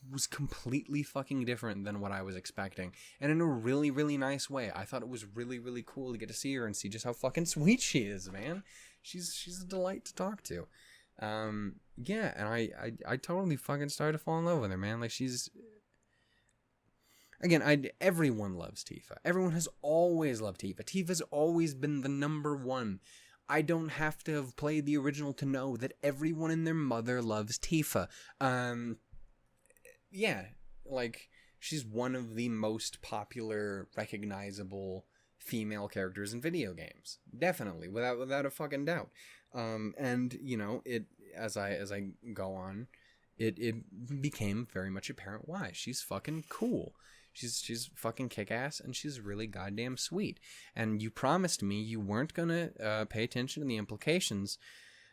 S1: was completely fucking different than what I was expecting, and in a really, really nice way. I thought it was really, really cool to get to see her and see just how fucking sweet she is, man. She's a delight to talk to. And I totally fucking started to fall in love with her, man. Like, she's... Again, everyone loves Tifa. Everyone has always loved Tifa. Tifa's always been the number one. I don't have to have played the original to know that everyone and their mother loves Tifa. Yeah, like, she's one of the most popular, recognizable female characters in video games. Definitely, without a fucking doubt. And, you know, as I go on, it became very much apparent why. She's fucking cool. She's fucking kick-ass, and she's really goddamn sweet. And you promised me you weren't gonna pay attention to the implications,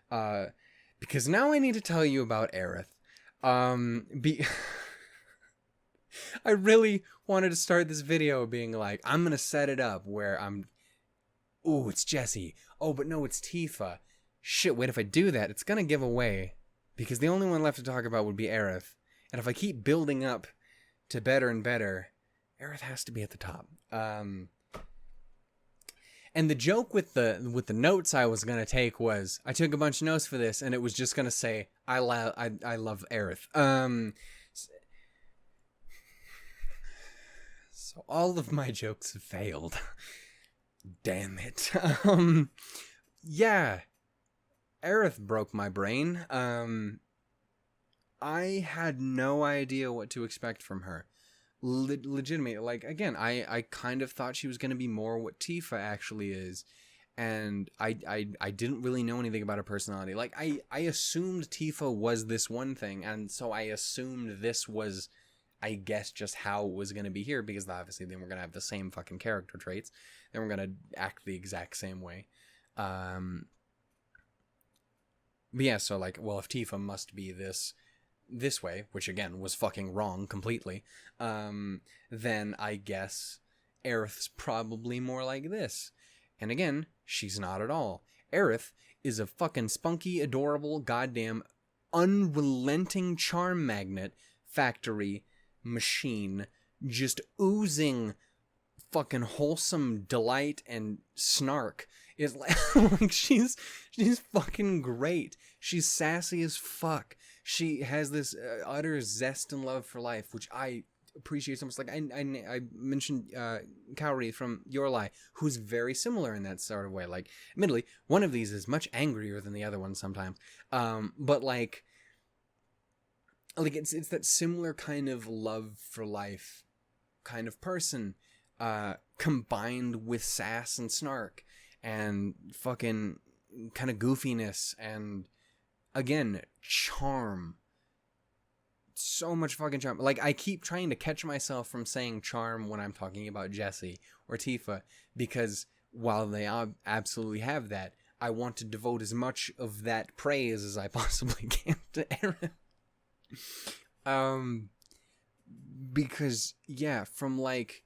S1: because now I need to tell you about Aerith. I really wanted to start this video being like, I'm gonna set it up where ooh, it's Jessie. Oh, but no, it's Tifa. Shit, wait, if I do that, it's gonna give away, because the only one left to talk about would be Aerith. And if I keep building up to better and better, Aerith has to be at the top. And the joke with the notes I was gonna take was, I took a bunch of notes for this, and it was just gonna say, I love Aerith. So all of my jokes have failed. Damn it. Yeah. Aerith broke my brain. I had no idea what to expect from her. Legitimately, like, again, I kind of thought she was going to be more what Tifa actually is. And I didn't really know anything about her personality. Like, I assumed Tifa was this one thing, and so I assumed this was, I guess, just how it was going to be here, because obviously then we're going to have the same fucking character traits. Then we're going to act the exact same way. But yeah, so, like, well, if Tifa must be this way, which again was fucking wrong completely, then I guess Aerith's probably more like this. And again, she's not at all. Aerith is a fucking spunky, adorable, goddamn, unrelenting charm magnet factory machine, just oozing fucking wholesome delight and snark is like, like she's fucking great. She's sassy as fuck. She has this utter zest and love for life, which I appreciate so much. Like I mentioned Kaori from Your Lie, who's very similar in that sort of way. Like, admittedly, one of these is much angrier than the other one sometimes. But like it's that similar kind of love for life kind of person, combined with sass and snark and fucking kind of goofiness and, again, charm. So much fucking charm. Like, I keep trying to catch myself from saying charm when I'm talking about Jessie or Tifa, because while they absolutely have that, I want to devote as much of that praise as I possibly can to Aerith. Because, yeah, from, like,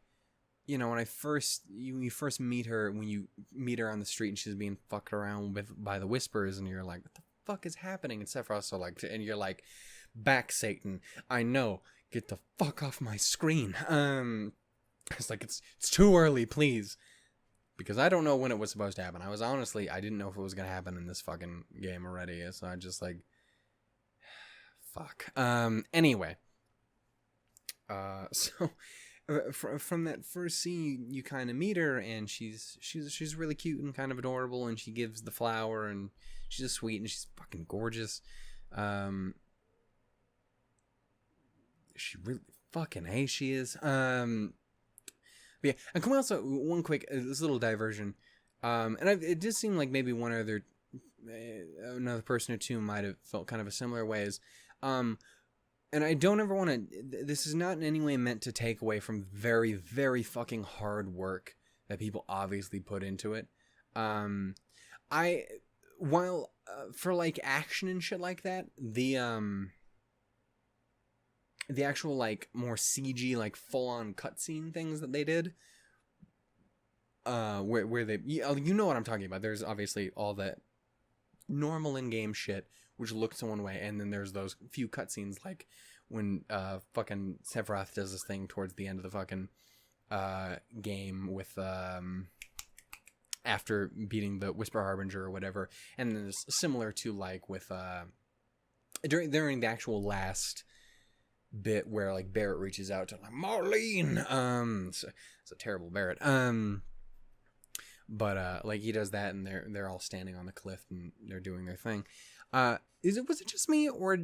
S1: you know, when you first meet her, when you meet her on the street and she's being fucked around by the whispers, and you're like, what the fuck is happening? And Sephiroth's so like, and you're like, back, Satan, I know, get the fuck off my screen. It's like, it's too early, please. Because I don't know when it was supposed to happen. I didn't know if it was going to happen in this fucking game already, so I just like, fuck. Anyway. So from that first scene, you kind of meet her, and she's really cute and kind of adorable, and she gives the flower, and she's just sweet, and she's fucking gorgeous. She really fucking she is. But yeah, and come also one quick this little diversion. And it did seem like maybe another person or two might have felt kind of a similar ways. And I don't ever want to... This is not in any way meant to take away from very, very fucking hard work that people obviously put into it. While for like action and shit like that, the actual like more CG, like full-on cutscene things that they did, where they... You know what I'm talking about. There's obviously all that normal in-game shit, which looks one way, and then there's those few cutscenes, like when fucking Sephiroth does this thing towards the end of the fucking game with after beating the Whisper Harbinger or whatever, and then it's similar to like with during the actual last bit where like Barrett reaches out to like Marlene, it's a terrible Barrett, but like he does that, and they're all standing on the cliff and they're doing their thing. Was it just me, or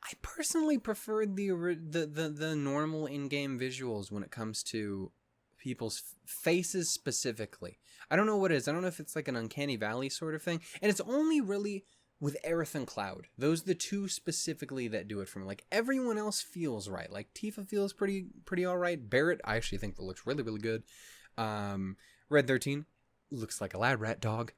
S1: I personally preferred the normal in-game visuals when it comes to people's faces specifically? I don't know what it is. I don't know if it's like an Uncanny Valley sort of thing, and it's only really with Aerith and Cloud. Those are the two specifically that do it for me. Like, everyone else feels right. Like, Tifa feels pretty all right. Barrett, I actually think that looks really, really good. Red 13 looks like a lab rat dog.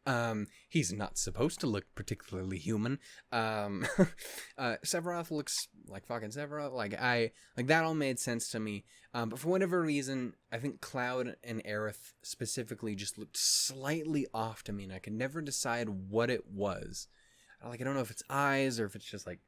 S1: He's not supposed to look particularly human. Sephiroth looks like fucking Sephiroth. Like that all made sense to me. But for whatever reason, I think Cloud and Aerith specifically just looked slightly off to me, and I could never decide what it was. Like, I don't know if it's eyes or if it's just like,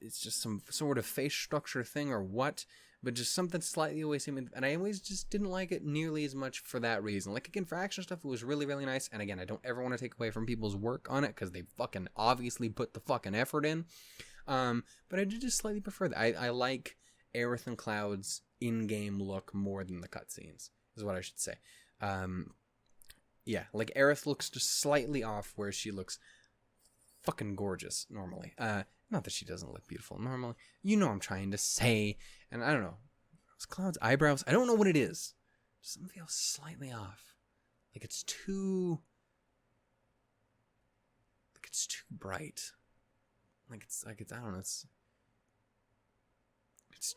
S1: it's just some sort of face structure thing or what, but just something slightly away from me, and I always just didn't like it nearly as much for that reason. Like, again, for action stuff, it was really, really nice, and again, I don't ever want to take away from people's work on it, because they fucking obviously put the fucking effort in, but I did just slightly prefer that. I like Aerith and Cloud's in-game look more than the cutscenes, is what I should say. Yeah, like, Aerith looks just slightly off, where she looks fucking gorgeous normally. Not that she doesn't look beautiful normally. You know what I'm trying to say. And I don't know. It's Cloud's eyebrows. I don't know what it is. Something feels slightly off. Like it's too bright. I don't know. It's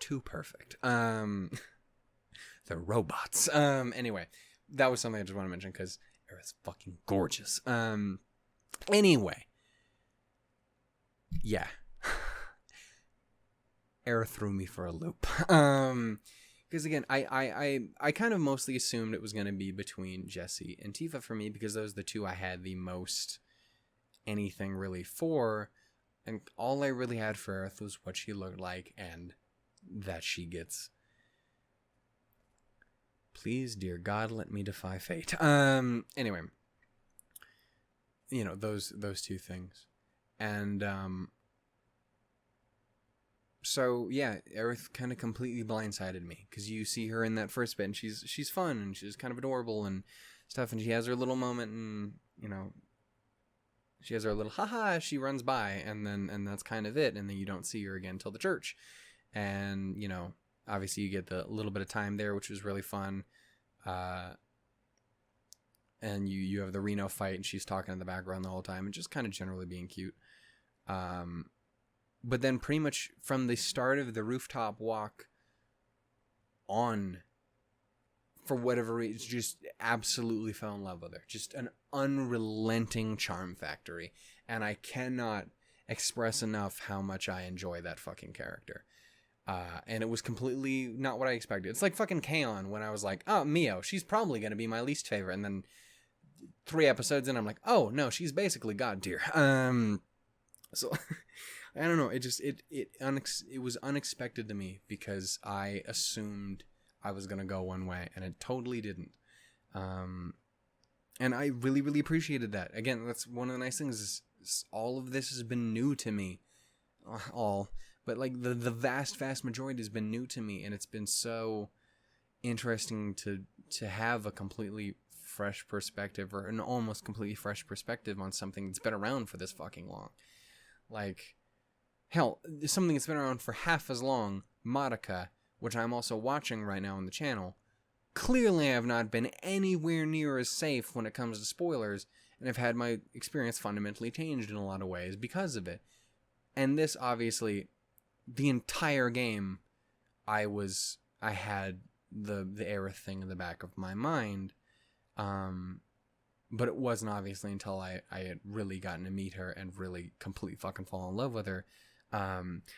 S1: too perfect. They're robots. Anyway, that was something I just want to mention because Aerith's fucking gorgeous. Anyway. Yeah. Aerith threw me for a loop. Because again, I kind of mostly assumed it was going to be between Jessie and Tifa for me, because those are the two I had the most anything really for, and all I really had for Aerith was what she looked like and that she gets. Please, dear God, let me defy fate. Anyway, those two things. And so yeah, Aerith kind of completely blindsided me, because you see her in that first bit, and she's fun, and she's kind of adorable and stuff, and she has her little moment, and she has her little haha, she runs by, and that's kind of it, and then you don't see her again till the church. And obviously you get the little bit of time there, which was really fun. And you have the Reno fight, and she's talking in the background the whole time, and just kind of generally being cute. But then pretty much from the start of the rooftop walk on, for whatever reason, just absolutely fell in love with her. Just an unrelenting charm factory. And I cannot express enough how much I enjoy that fucking character. And it was completely not what I expected. It's like fucking Kaon, when I was like, oh, Mio, she's probably going to be my least favorite. And then 3 episodes in, I'm like, oh, no, she's basically God tier. So... I don't know. It was unexpected to me, because I assumed I was gonna go one way, and it totally didn't. And I really, really appreciated that. Again, that's one of the nice things, is all of this has been new to me. But like the vast majority has been new to me, and it's been so interesting to have a completely fresh perspective, or an almost completely fresh perspective on something that's been around for this fucking long. Like, hell, something that's been around for half as long, Madoka, which I'm also watching right now on the channel, clearly I have not been anywhere near as safe when it comes to spoilers, and I've had my experience fundamentally changed in a lot of ways because of it. And this, obviously, the entire game, I had the Aerith thing in the back of my mind, but it wasn't obviously until I had really gotten to meet her and really completely fucking fall in love with her.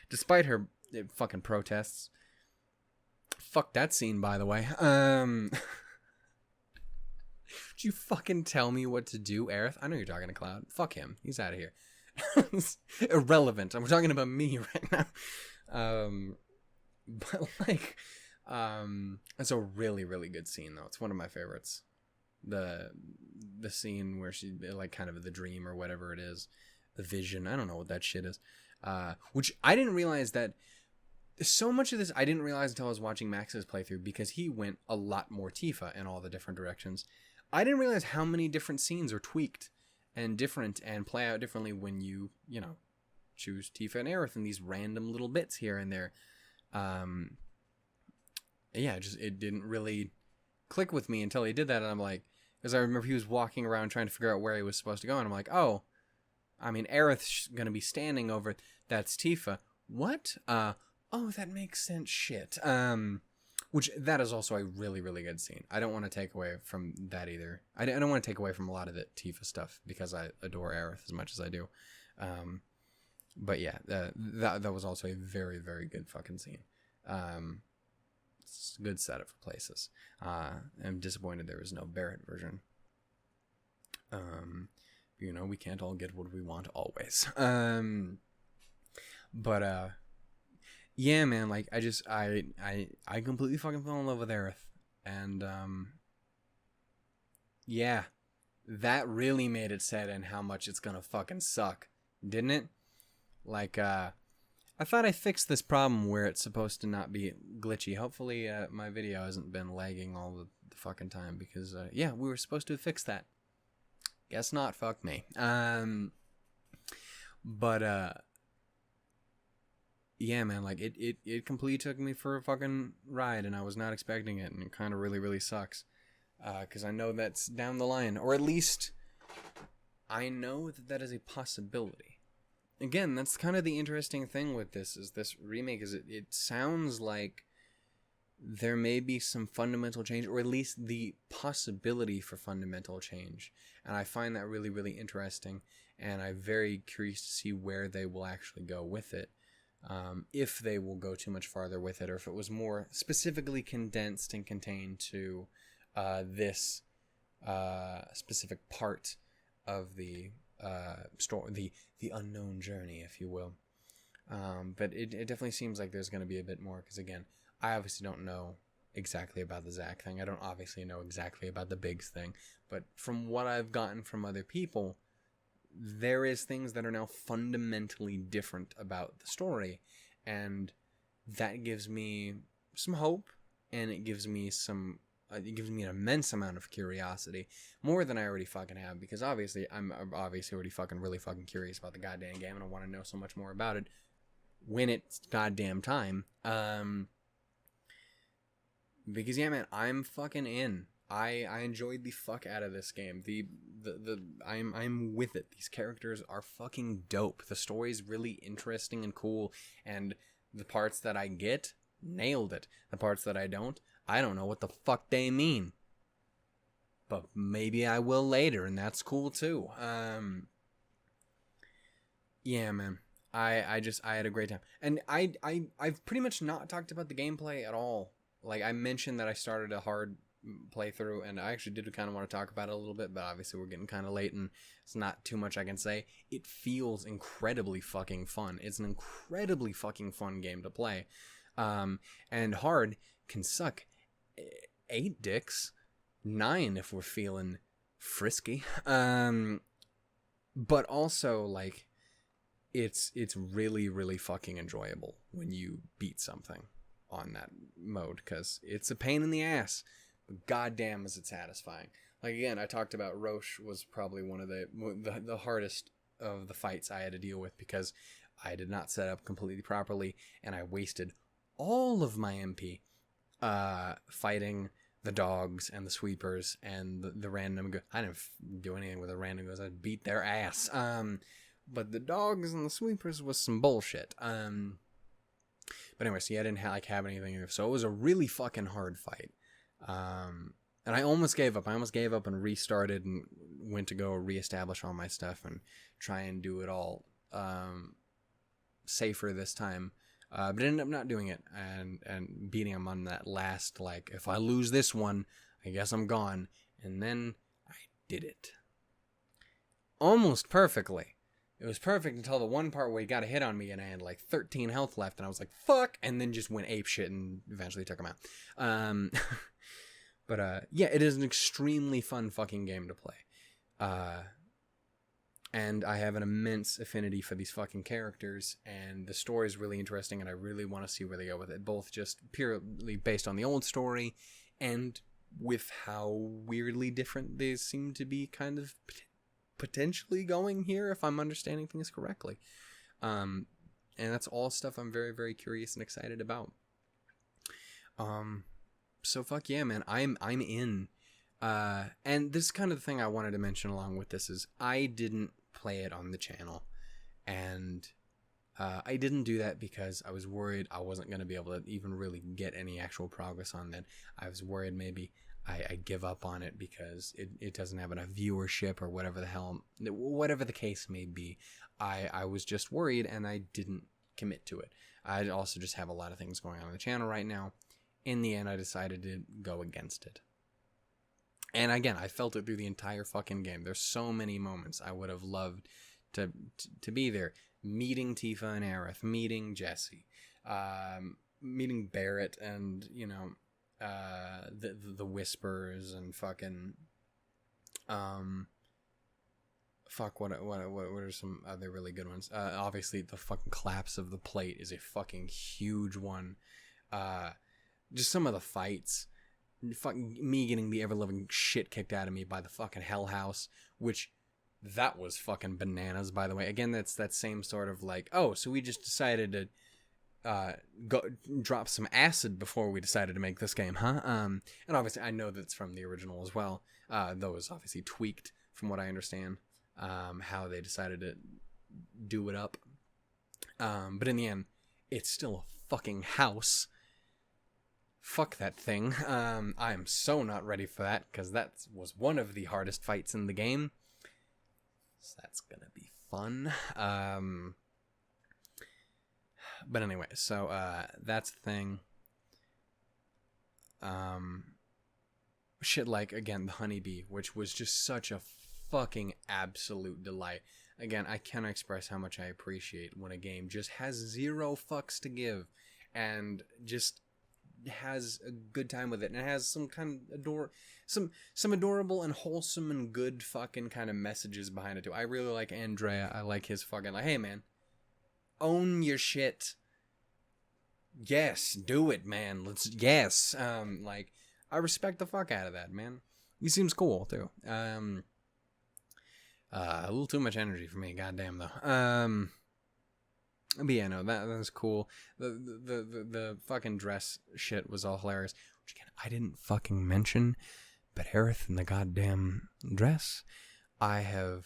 S1: Despite her fucking protests. Fuck that scene, by the way. Would you fucking tell me what to do, Aerith? I know you're talking to Cloud. Fuck him. He's out of here. Irrelevant. I'm talking about me right now. But like, it's a really, really good scene, though. It's one of my favorites. The scene where she, like, kind of the dream or whatever it is, the vision. I don't know what that shit is. Which I didn't realize that so much of this I didn't realize until I was watching Max's playthrough, because he went a lot more Tifa in all the different directions. I didn't realize how many different scenes are tweaked and different and play out differently when you choose Tifa and Aerith in these random little bits here and there. It didn't really click with me until he did that, and I'm like, because I remember he was walking around trying to figure out where he was supposed to go, and I'm like, oh, I mean, Aerith's gonna be standing over it. That's Tifa. What? Oh, that makes sense. Shit. Which, that is also a really, really good scene. I don't want to take away from that either. I don't want to take away from a lot of the Tifa stuff, because I adore Aerith as much as I do. But yeah, that was also a very, very good fucking scene. It's a good setup for places. I'm disappointed there was no Barrett version. We can't all get what we want always. Yeah, man, like, I completely fucking fell in love with Aerith. And, yeah, that really made it set in how much it's gonna fucking suck, didn't it? Like, I thought I fixed this problem where it's supposed to not be glitchy. Hopefully, my video hasn't been lagging all the fucking time, because, yeah, we were supposed to fix that. Guess not, fuck me. Yeah, man, like, it completely took me for a fucking ride, and I was not expecting it, and it kind of really, really sucks. Because I know that's down the line, or at least I know that is a possibility. Again, that's kind of the interesting thing with this remake, is it sounds like there may be some fundamental change, or at least the possibility for fundamental change. And I find that really, really interesting, and I'm very curious to see where they will actually go with it. If they will go too much farther with it, or if it was more specifically condensed and contained to this specific part of the story, the unknown journey, if you will. But it definitely seems like there's going to be a bit more, because again, I obviously don't know exactly about the Zack thing. I don't obviously know exactly about the Biggs thing, but from what I've gotten from other people, there is things that are now fundamentally different about the story, and that gives me some hope, and it gives me an immense amount of curiosity, more than I already fucking have, because obviously I'm already fucking really fucking curious about the goddamn game, and I want to know so much more about it when it's goddamn time. Because yeah, man, I'm fucking in. I enjoyed the fuck out of this game. I'm with it. These characters are fucking dope. The story's really interesting and cool, and the parts that I get, nailed it. The parts that I don't know what the fuck they mean. But maybe I will later, and that's cool too. Yeah, man. I had a great time. And I've pretty much not talked about the gameplay at all. Like, I mentioned that I started a hard playthrough, and I actually did kind of want to talk about it a little bit, but obviously we're getting kind of late, and it's not too much I can say. It feels incredibly fucking fun. It's an incredibly fucking fun game to play. And hard can suck 8 dicks, 9 if we're feeling frisky. But also, like, it's really, really fucking enjoyable when you beat something on that mode, because it's a pain in the ass, but goddamn is it satisfying. Like, again, I talked about Roche was probably one of the hardest of the fights I had to deal with, because I did not set up completely properly, and I wasted all of my MP fighting the dogs and the sweepers and the random I didn't do anything with the random goes. I beat their ass. But the dogs and the sweepers was some bullshit. But anyway, see, I didn't have anything, so it was a really fucking hard fight. And I almost gave up. I almost gave up and restarted and went to go reestablish all my stuff and try and do it all safer this time. But ended up not doing it and beating him on that last, like, if I lose this one, I guess I'm gone. And then I did it. Almost perfectly. It was perfect until the one part where he got a hit on me and I had like 13 health left, and I was like, fuck, and then just went apeshit and eventually took him out. But yeah, it is an extremely fun fucking game to play. And I have an immense affinity for these fucking characters, and the story is really interesting, and I really want to see where they go with it, both just purely based on the old story and with how weirdly different they seem to be kind of potentially going here, if I'm understanding things correctly. And that's all stuff I'm very, very curious and excited about. So fuck yeah, man. I'm in. And this is kind of the thing I wanted to mention along with this is I didn't play it on the channel, and I didn't do that because I was worried I wasn't going to be able to even really get any actual progress on that. I was worried maybe I give up on it because it doesn't have enough viewership or whatever the case may be. I was just worried, and I didn't commit to it. I also just have a lot of things going on the channel right now. In the end, I decided to go against it. And again, I felt it through the entire fucking game. There's so many moments I would have loved to be there. Meeting Tifa and Aerith, meeting Jesse, meeting Barrett, and, you know, the Whispers, and fucking, fuck, what are some other really good ones? Obviously, the fucking collapse of the plate is a fucking huge one. Just some of the fights. Fucking me getting the ever-living shit kicked out of me by the fucking Hell House, which that was fucking bananas, by the way. Again, that's that same sort of like, oh, so we just decided to go drop some acid before we decided to make this game, huh? And obviously I know that's from the original as well, though it's obviously tweaked from what I understand, how they decided to do it up. But in the end, it's still a fucking house. Fuck that thing. I am so not ready for that, because that was one of the hardest fights in the game. So that's gonna be fun. But anyway, so that's the thing. Shit like, again, the honeybee, which was just such a fucking absolute delight. Again, I cannot express how much I appreciate when a game just has zero fucks to give, and just has a good time with it, and it has some kind of some adorable and wholesome and good fucking kind of messages behind it too. I really like Andrea. I like his fucking like, hey man, own your shit. Yes, do it, man. Like, I respect the fuck out of that, man. He seems cool too. A little too much energy for me, goddamn though. But yeah, no, that was cool. The fucking dress shit was all hilarious. Which again, I didn't fucking mention, but Aerith in the goddamn dress, I've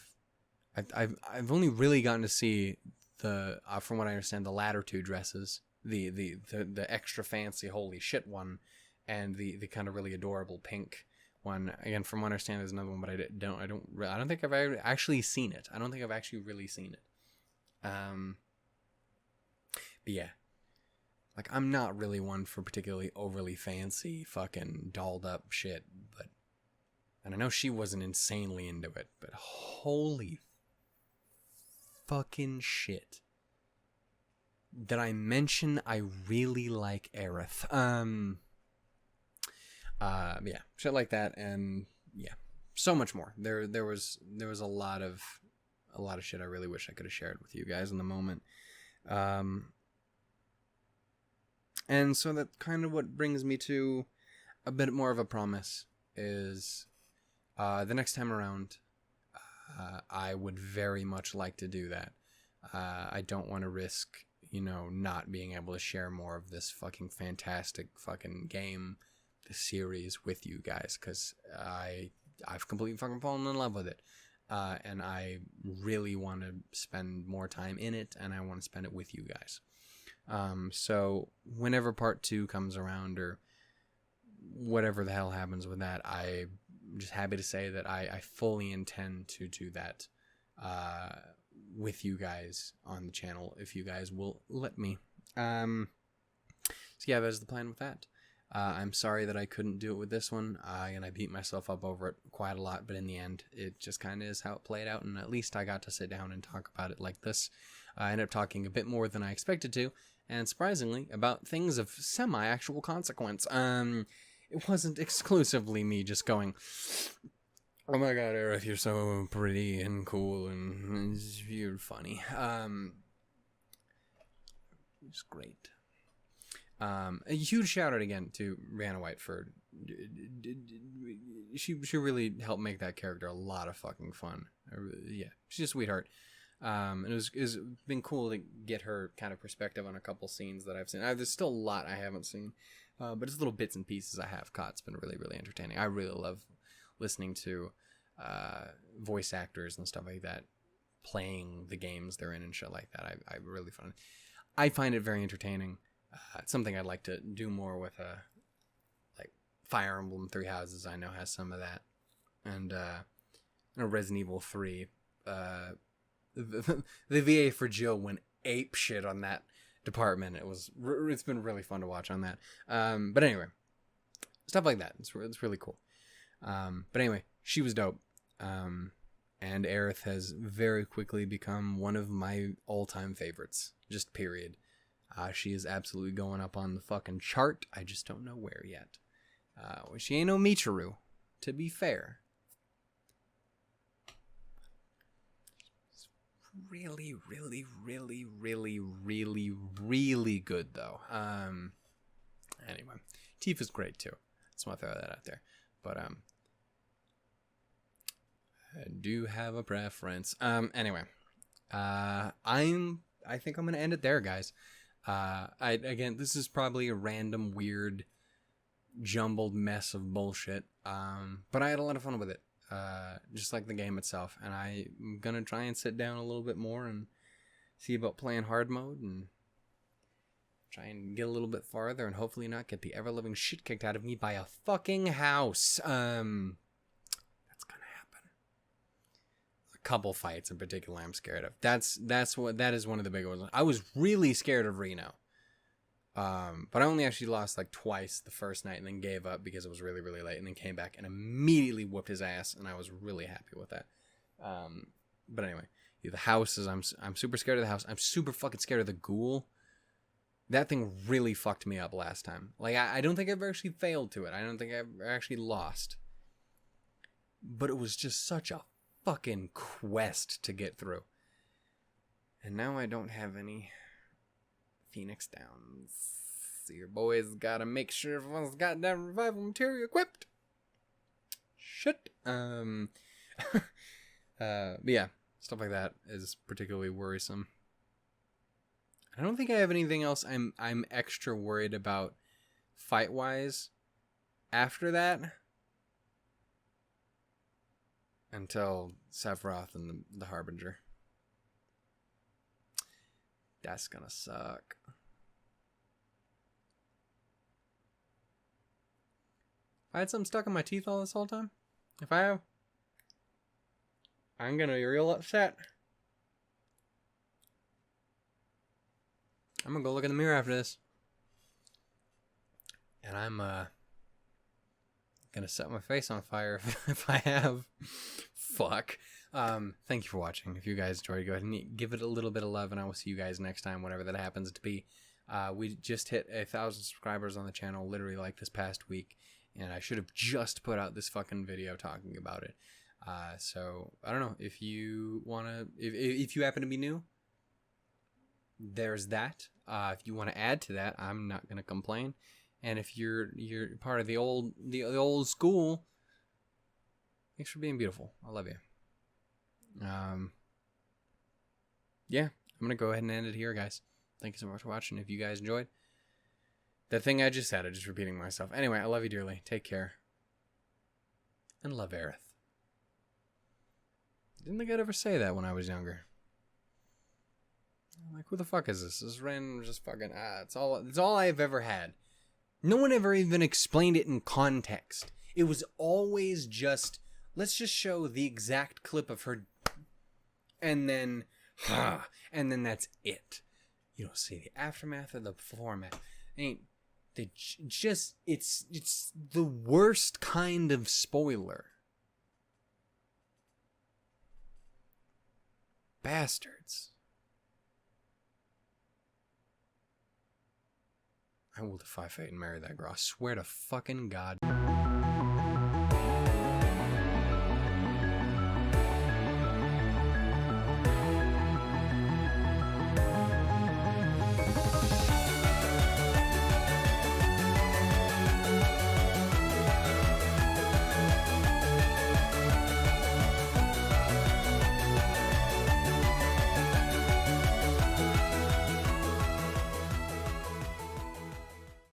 S1: only really gotten to see the from what I understand, the latter two dresses, the extra fancy holy shit one, and the kind of really adorable pink one. Again, from what I understand, there's another one, but I don't think I've actually seen it. I don't think I've actually really seen it. But yeah, like, I'm not really one for particularly overly fancy fucking dolled up shit, and I know she wasn't insanely into it, but holy fucking shit. Did I mention I really like Aerith? Yeah, shit like that, and yeah, so much more. There was a lot of shit I really wish I could have shared with you guys in the moment. And so that kind of what brings me to a bit more of a promise is the next time around, I would very much like to do that. I don't want to risk, not being able to share more of this fucking fantastic fucking game, this series with you guys, because I've completely fucking fallen in love with it. And I really want to spend more time in it, and I want to spend it with you guys. So whenever part 2 comes around, or whatever the hell happens with that, I'm just happy to say that I fully intend to do that with you guys on the channel, if you guys will let me. So yeah, that's the plan with that. I'm sorry that I couldn't do it with this one, and I beat myself up over it quite a lot, but in the end, it just kind of is how it played out, and at least I got to sit down and talk about it like this. I ended up talking a bit more than I expected to, and surprisingly, about things of semi-actual consequence. It wasn't exclusively me just going, oh my god, Aerith, you're so pretty and cool, and you're funny. It's great. A huge shout out again to Rihanna White for she really helped make that character a lot of fucking fun. Yeah, she's a sweetheart. It's been cool to get her kind of perspective on a couple scenes that I've seen. There's still a lot I haven't seen, but it's little bits and pieces I have caught. It's been really, really entertaining. I really love listening to voice actors and stuff like that playing the games they're in and shit like that. I really find it very entertaining. It's something I'd like to do more with, like Fire Emblem Three Houses. I know has some of that, and Resident Evil 3. The VA for Jill went ape shit on that department. It's been really fun to watch on that. But anyway, stuff like that. It's really cool. But anyway, she was dope. And Aerith has very quickly become one of my all-time favorites. Just period. She is absolutely going up on the fucking chart. I just don't know where yet. She ain't no Michiru, to be fair. It's really, really, really, really, really, really good, though. Anyway, Tifa's great, too. Just want to throw that out there. But, I do have a preference. Anyway. I think I'm going to end it there, guys. Again, this is probably a random, weird, jumbled mess of bullshit. But I had a lot of fun with it. Just like the game itself. And I'm gonna try and sit down a little bit more and see about playing hard mode and try and get a little bit farther and hopefully not get the ever-living shit kicked out of me by a fucking house. That's gonna happen. A couple fights in particular I'm scared of. That is one of the big ones. I was really scared of Reno. But I only actually lost like twice the first night and then gave up because it was really, really late and then came back and immediately whooped his ass and I was really happy with that. But anyway, the house is, I'm super scared of the house. I'm super fucking scared of the ghoul. That thing really fucked me up last time. Like, I don't think I've actually failed to it. I don't think I've actually lost. But it was just such a fucking quest to get through. And now I don't have any Phoenix Downs. So your boys gotta make sure everyone's got that revival material equipped. Shit. But yeah, stuff like that is particularly worrisome. I don't think I have anything else I'm extra worried about fight-wise after that. Until Sephiroth and the Harbinger. That's gonna suck. If I had something stuck in my teeth all this whole time, if I have, I'm gonna be real upset. I'm gonna go look in the mirror after this. And I'm gonna set my face on fire if I have. Fuck. Thank you for watching. If you guys enjoyed, go ahead and give it a little bit of love, and I will see you guys next time, whatever that happens to be. We just hit 1,000 subscribers on the channel literally like this past week, and I should have just put out this fucking video talking about it. So I don't know if you wanna, if you happen to be new, there's that. If you want to add to that, I'm not gonna complain. And if you're part of the old school, thanks for being beautiful. I love you. Yeah, I'm gonna go ahead and end it here, guys. Thank you so much for watching. If you guys enjoyed that thing I just said, I'm just repeating myself. Anyway, I love you dearly. Take care. And love Aerith. Didn't think I'd ever say that when I was younger. I'm like, who the fuck is this? This random just fucking it's all I've ever had. No one ever even explained it in context. It was always just, let's just show the exact clip of her, and then that's it. You don't see the aftermath or the format. It's the worst kind of spoiler. Bastards. I will defy fate and marry that girl. I swear to fucking God.